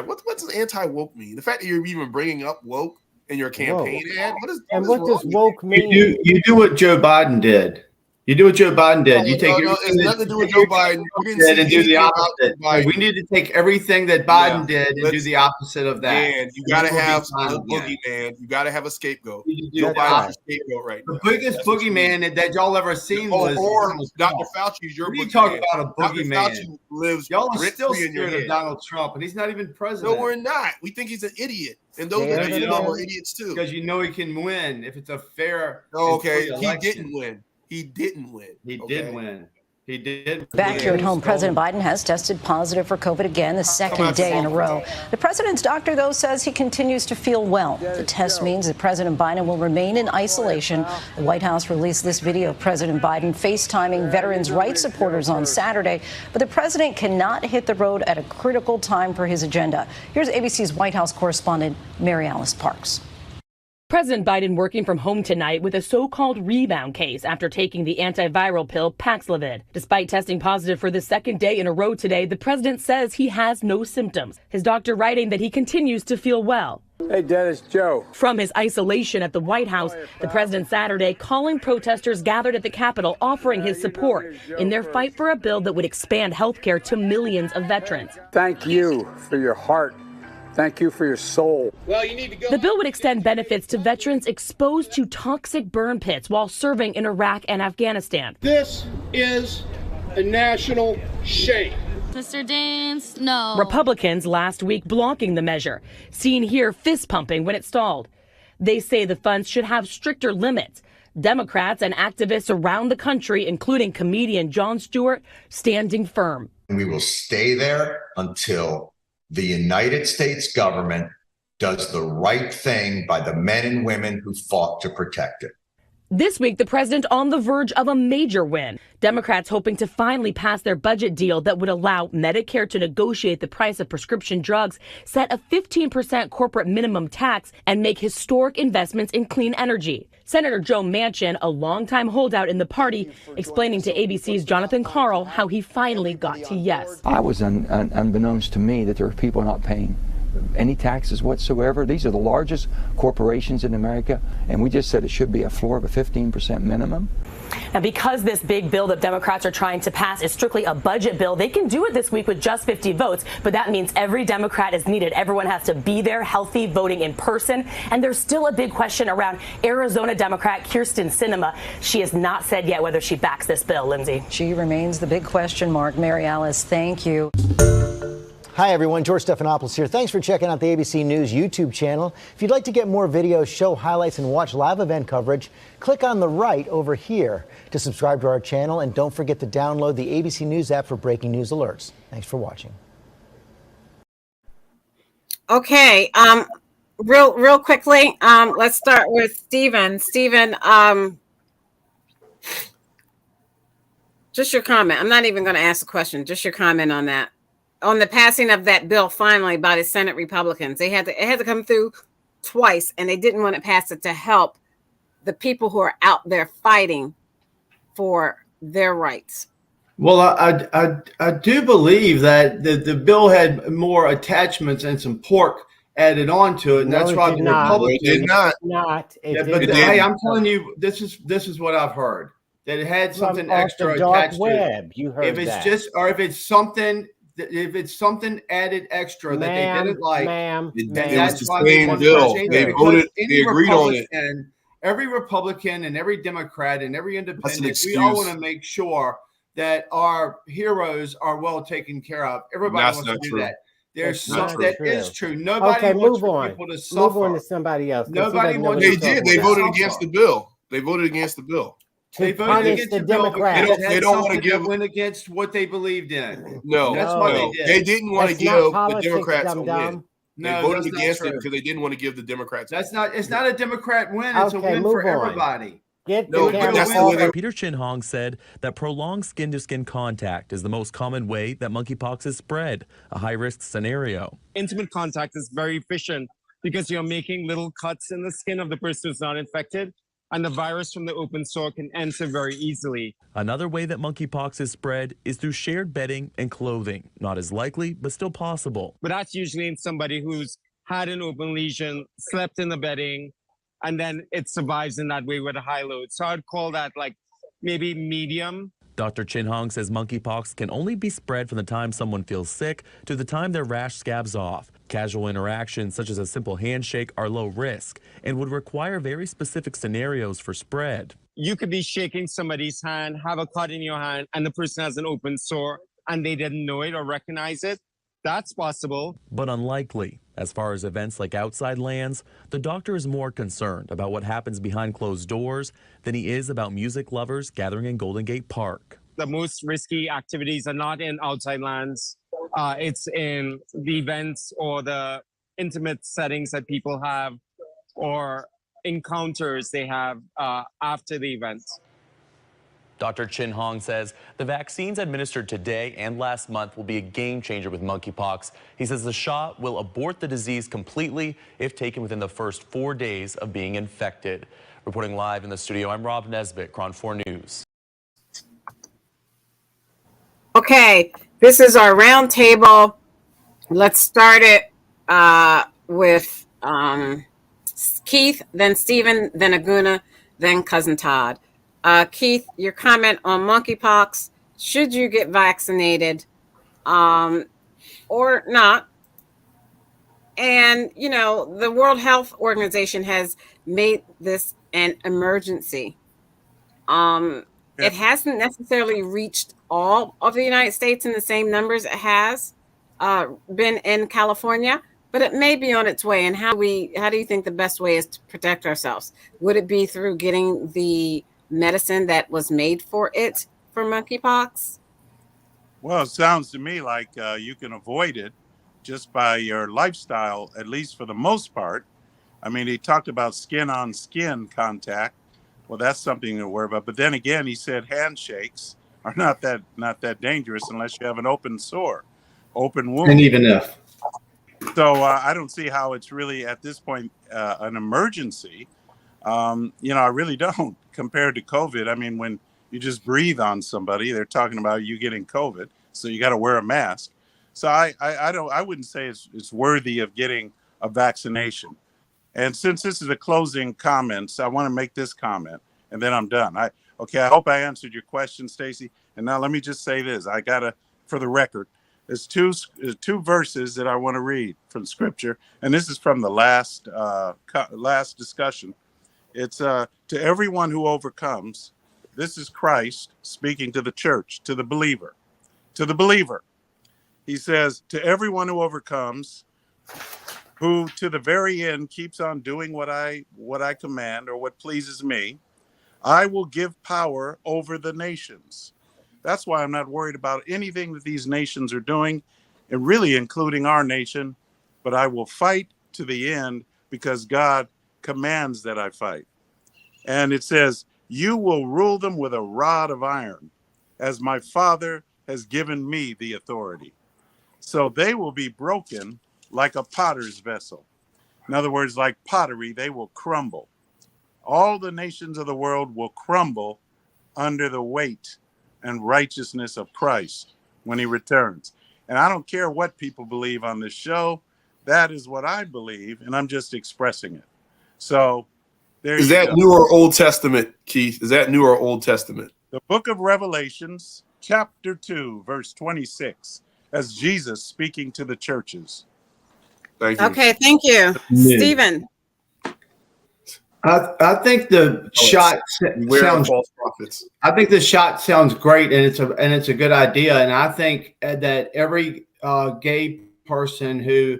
what's anti-woke mean? The fact that you're even bringing up woke in your campaign ad, what does woke mean? You do what Joe Biden did. You do what Joe Biden did. You take it's nothing to do with Joe Biden. We didn't see and do the anything about opposite. Joe Biden. We need to take everything that Biden did and do the opposite of that. Dan, you got to have a boogeyman. You got to have a scapegoat. Joe Biden's a scapegoat right now. The biggest boogeyman that y'all ever seen was Dr. Fauci's your boogeyman. You talk about a boogeyman. Dr. Fauci lives y'all are still in your scared head. of Donald Trump, and he's not even president. No, we're not. We think he's an idiot. And those that are idiots too. Because you know he can win if it's a fair. Okay, he didn't win. He didn't win. He did win. He did. Back here at home, President Biden has tested positive for COVID again, the second day in a row. The president's doctor, though, says he continues to feel well. The test means that President Biden will remain in isolation. The White House released this video of President Biden FaceTiming veterans' rights supporters on Saturday. But the president cannot hit the road at a critical time for his agenda. Here's ABC's White House correspondent, Mary Alice Parks. President Biden working from home tonight with a so-called rebound case after taking the antiviral pill Paxlovid. Despite testing positive for the second day in a row today, the president says he has no symptoms. His doctor writing that he continues to feel well. Hey, Dennis, Joe. From his isolation at the White House, the president Saturday calling protesters gathered at the Capitol offering his support in their fight for a bill that would expand health care to millions of veterans. Thank you for your heart. Thank you for your soul. Well, you need to go. The bill would extend benefits to veterans exposed to toxic burn pits while serving in Iraq and Afghanistan. This is a national shame. Mr. Dance, no. Republicans last week blocking the measure, seen here fist pumping when it stalled. They say the funds should have stricter limits. Democrats and activists around the country, including comedian Jon Stewart, standing firm. We will stay there until the United States government does the right thing by the men and women who fought to protect it. This week, the president on the verge of a major win. Democrats hoping to finally pass their budget deal that would allow Medicare to negotiate the price of prescription drugs, set a 15% corporate minimum tax, and make historic investments in clean energy. Senator Joe Manchin, a longtime holdout in the party, explaining to ABC's Jonathan Karl how he finally got to yes. I was unbeknownst to me that there are people not paying any taxes whatsoever. These are the largest corporations in America, and we just said it should be a floor of a 15% minimum. Now, because this big bill that Democrats are trying to pass is strictly a budget bill, they can do it this week with just 50 votes, but that means every Democrat is needed. Everyone has to be there, healthy, voting in person. And there's still a big question around Arizona Democrat Kyrsten Sinema. She has not said yet whether she backs this bill, Lindsay. She remains the big question mark. Mary Alice, thank you. Hi, everyone. George Stephanopoulos here. Thanks for checking out the ABC News YouTube channel. If you'd like to get more videos, show highlights, and watch live event coverage, click on the right over here to subscribe to our channel. And don't forget to download the ABC News app for breaking news alerts. Thanks for watching. Okay. Real quickly, let's start with Stephen. Stephen, just your comment. I'm not even going to ask a question. Just your comment on that. On the passing of that bill finally by the Senate Republicans. It had to come through twice, and they didn't want to pass it to help the people who are out there fighting for their rights. Well, I do believe that the bill had more attachments and some pork added on to it, and that's why the Republicans did not. Hey, I'm telling you, this is what I've heard, that it had something extra attached to it. You heard if it's just, or if it's something added extra that they didn't like, it was the same bill. They voted. They agreed on it. Every Republican and every Democrat and every independent, we all want to make sure that our heroes are well taken care of. Everybody wants to do that. There's something that is true. Nobody wants people to suffer. Move on to somebody else. Nobody wants. They did. They voted against the bill. They voted against the bill. They voted against the Democrats. They don't want to went against what they believed in. No, that's why they did. They didn't want to give the Democrats a win. They No, voted that's against not it true. because they didn't want to give the Democrats. It's not a Democrat win. It's a Okay, win move for on. everybody. Peter Chin-Hong said that prolonged skin-to-skin contact is the most common way that monkeypox is spread, a high-risk scenario. Intimate contact is very efficient because you're making little cuts in the skin of the person who's not infected. and the virus from the open sore can enter very easily. Another way that monkeypox is spread is through shared bedding and clothing. Not as likely, but still possible. But that's usually in somebody who's had an open lesion, slept in the bedding, and then it survives in that way with a high load. So I'd call that like maybe medium. Dr. Chin Hong says monkeypox can only be spread from the time someone feels sick to the time their rash scabs off. Casual interactions, such as a simple handshake, are low risk and would require very specific scenarios for spread. You could be shaking somebody's hand, have a cut in your hand, and the person has an open sore, and they didn't know it or recognize it. That's possible. But unlikely. As far as events like outside lands, the doctor is more concerned about what happens behind closed doors than he is about music lovers gathering in Golden Gate Park. The most risky activities are not in outside lands. It's in the events or the intimate settings that people have or encounters they have after the event. Dr. Chin Hong says the vaccines administered today and last month will be a game changer with monkeypox. He says the shot will abort the disease completely if taken within the first 4 days of being infected. Reporting live in the studio, I'm Rob Nesbitt, Cron 4 News. Okay, this is our round table. Let's start it with Keith, then Stephen, then Aguna, then Cousin Todd. Keith, your comment on monkeypox. Should you get vaccinated or not? And, you know, the World Health Organization has made this an emergency. It hasn't necessarily reached all of the United States in the same numbers it has been in California, but it may be on its way. And how do you think the best way is to protect ourselves? Would it be through getting the medicine that was made for it for monkeypox? Well, it sounds to me like you can avoid it just by your lifestyle, at least for the most part. I mean, he talked about skin on skin contact. Well, that's something to worry about. But then again, he said handshakes are not that dangerous unless you have an open sore, open wound. And even if. So I don't see how it's really at this point an emergency. You know, I really don't, compared to COVID. I mean, when you just breathe on somebody, they're talking about you getting COVID, so you got to wear a mask. So I wouldn't say it's worthy of getting a vaccination. And since this is a closing comments, I want to make this comment, and then I'm done. I hope I answered your question, Stacey. And now let me just say this: for the record, there's two verses that I want to read from Scripture, and this is from the last discussion. It's to everyone who overcomes. This is Christ speaking to the church, to the believer. To the believer, he says, to everyone who overcomes, who to the very end keeps on doing what I command or what pleases me, I will give power over the nations. That's why I'm not worried about anything that these nations are doing, and really including our nation. But I will fight to the end because God commands that I fight. And it says, you will rule them with a rod of iron, as my Father has given me the authority. So they will be broken like a potter's vessel. In other words, like pottery, they will crumble. All the nations of the world will crumble under the weight and righteousness of Christ when he returns. And I don't care what people believe on this show. That is what I believe, and I'm just expressing it. So there is you that go. New or Old Testament, Keith? Is that New or Old Testament? The book of Revelations, chapter 2, verse 26, as Jesus speaking to the churches. Thank you. Okay, thank you. Stephen. I think the shot sounds. False prophets. I think the shot sounds great, and it's a good idea. And I think that every gay person who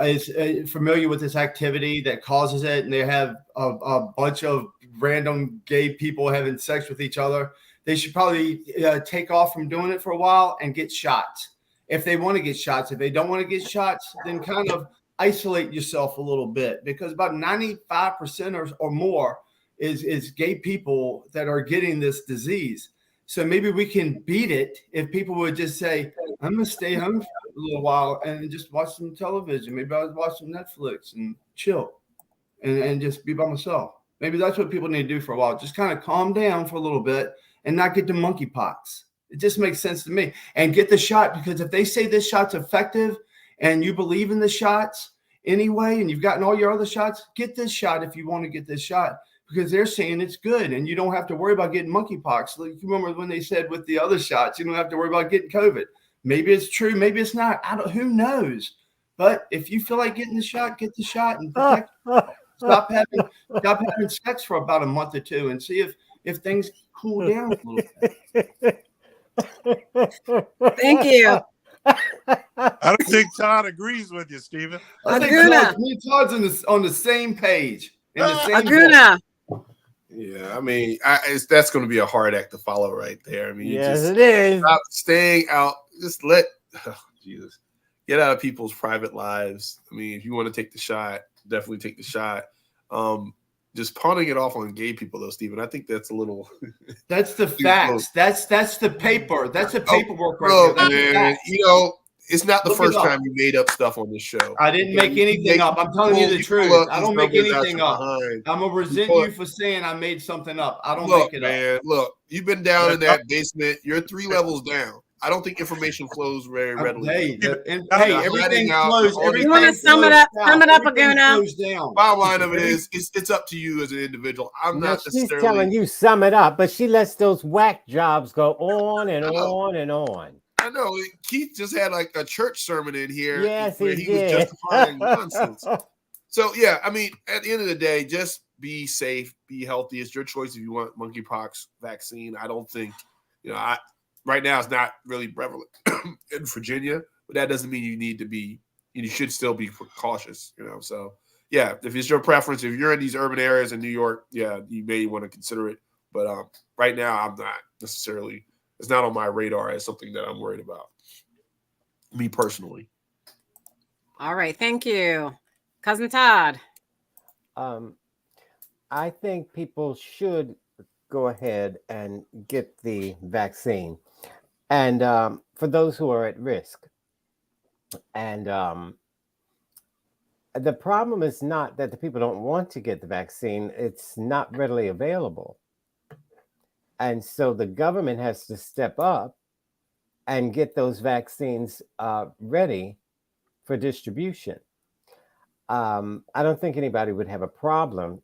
is familiar with this activity that causes it, and they have a bunch of random gay people having sex with each other, they should probably take off from doing it for a while and get shots if they want to get shots. If they don't want to get shots, then kind of isolate yourself a little bit, because about 95% or more is gay people that are getting this disease. So maybe we can beat it if people would just say, I'm going to stay home for a little while and just watch some television. Maybe I'll watch some Netflix and chill and just be by myself. Maybe that's what people need to do for a while. Just kind of calm down for a little bit and not get the monkeypox. It just makes sense to me. And get the shot, because if they say this shot's effective and you believe in the shots anyway, and you've gotten all your other shots, get this shot if you want to get this shot, because they're saying it's good and you don't have to worry about getting monkeypox. Like, you remember when they said with the other shots, you don't have to worry about getting COVID. Maybe it's true. Maybe it's not. Who knows? But if you feel like getting the shot, get the shot and protect. Stop having sex for about a month or two and see if things cool down a little bit. Thank you. I don't think Todd agrees with you, Stephen. I think me and Todd's on the same page. In the same Aguna. Yeah, I mean, that's going to be a hard act to follow right there. I mean, Yes, it is. Stop staying out. Just Jesus, get out of people's private lives. I mean, if you want to take the shot, definitely take the shot. Just pawning it off on gay people, though, Stephen, I think that's a little. That's the facts. That's the paper. That's the paperwork right there. Man, it's not the first time you made up stuff on this show. I didn't make anything up. I'm telling you the truth. I don't make anything up. I'm gonna resent you for saying I made something up. I don't make it up. Look, you've been down in that basement. You're 3 levels down. I don't think information flows very readily. Everything flows. You want to sum it up, Aguna? Bottom line of it is, it's up to you as an individual. I'm not necessarily. She's telling you sum it up, but she lets those whack jobs go on and on and on. I know. Keith just had like a church sermon in here. Yes, where he was justifying nonsense. So yeah, I mean, at the end of the day, just be safe, be healthy. It's your choice if you want monkeypox vaccine. I don't think, right now it's not really prevalent in Virginia, but that doesn't mean you need to be. You should still be cautious. So yeah, if it's your preference, if you're in these urban areas in New York, yeah, you may want to consider it. But right now, I'm not necessarily. It's not on my radar as something that I'm worried about. Me personally. All right, thank you, Cousin Todd. I think people should go ahead and get the vaccine, and for those who are at risk. And the problem is not that the people don't want to get the vaccine; it's not readily available. And so the government has to step up and get those vaccines ready for distribution. I don't think anybody would have a problem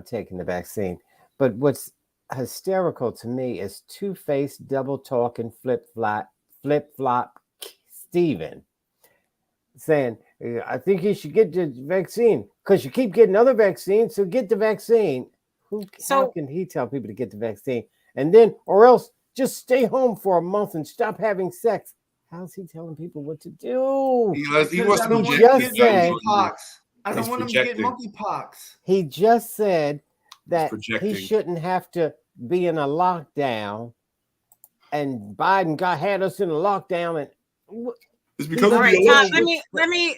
taking the vaccine. But what's hysterical to me is two-faced, double-talking, flip-flop Stephen saying, I think you should get the vaccine because you keep getting other vaccines, so get the vaccine. How can he tell people to get the vaccine? And then, or else just stay home for a month and stop having sex. How's he telling people what to do? He wants to I don't want him to get monkeypox. He just said that he shouldn't have to be in a lockdown, and Biden had us in a lockdown. And it's because all right, Todd, let me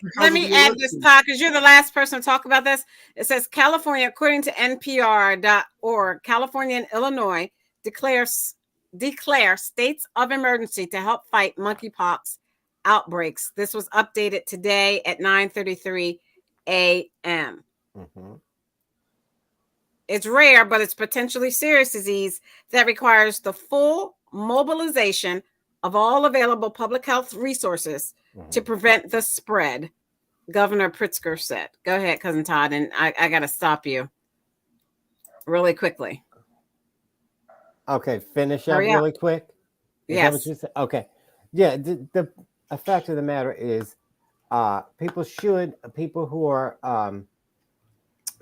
add this, Todd, because you're the last person to talk about this. It says California, according to NPR.org, California and Illinois declare states of emergency to help fight monkeypox outbreaks. This was updated today at 9:33 a.m. Mm-hmm. It's rare, but it's potentially serious disease that requires the full mobilization of all available public health resources to prevent the spread, Governor Pritzker said. Go ahead, Cousin Todd, and I got to stop you really quickly. Okay, finish up really quick. Yes. Okay. Yeah, the fact of the matter is people who are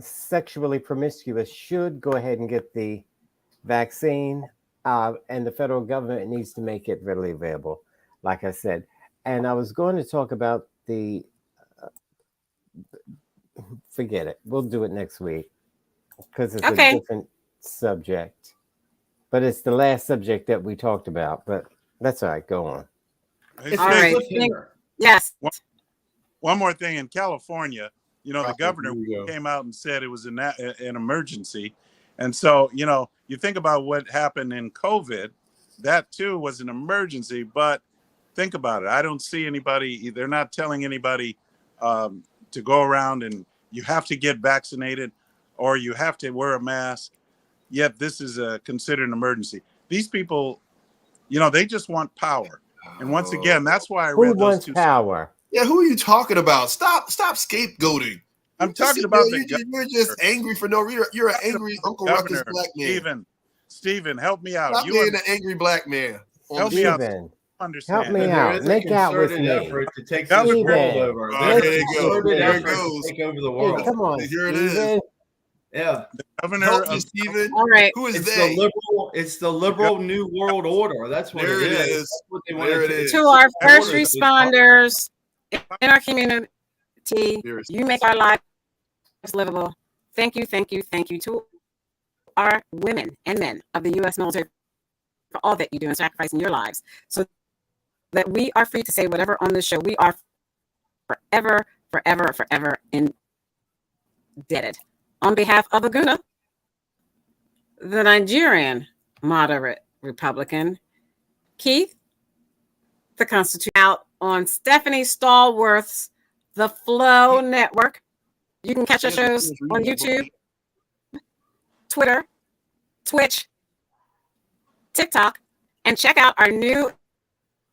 sexually promiscuous should go ahead and get the vaccine, and the federal government needs to make it readily available, like I said. And I was going to talk about forget it. We'll do it next week because it's a different subject. But it's the last subject that we talked about. But that's all right. Go on. All right. Yes. One more thing. In California, the governor came out and said it was an emergency. And so, you think about what happened in COVID, that too was an emergency. But think about it. I don't see anybody. They're not telling anybody to go around and you have to get vaccinated. or you have to wear a mask, yet this is considered an emergency. These people, they just want power. And once again, that's why I Who read those wants two. power? Yeah, who are you talking about? Stop scapegoating. I'm talking about you're just angry for no reason. You're an angry Uncle Ruckus black man. Stephen, help me out. Stop being an angry black man. Help me out. Help me out. Make out with me. Effort to take this world over. There it goes. There it goes. Take over the world. Hey, come on, Here it Stephen. is. Yeah. The governor Help of me, Stephen. All right. Who is It's they? the liberal new world order. That's what There it it is. is. That's what they There want it is. To our first Orders. responders in our community, you make our lives livable. Thank you, thank you, thank you to our women and men of the U.S. military for all that you do and sacrificing your lives so that we are free to say whatever on this show. We are forever, forever, forever indebted. On behalf of Aguna, the Nigerian moderate Republican, Keith, the Constitution, out on Stephanie Stallworth's The Flow Network. You can catch our shows on YouTube, Twitter, Twitch, TikTok, and check out our new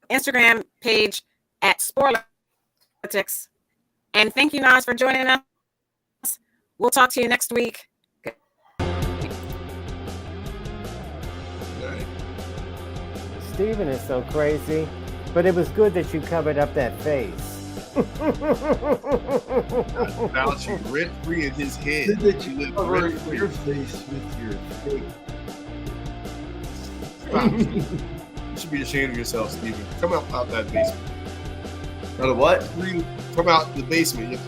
Instagram page at Sporlitics. And thank you, Nas, for joining us. We'll talk to you next week. Stephen is so crazy, but it was good that you covered up that face. About you rent free in his head. Good that you cover your face with your face. You should be ashamed of yourself, Stephen. Come out that basement. Out of what? Come out the basement.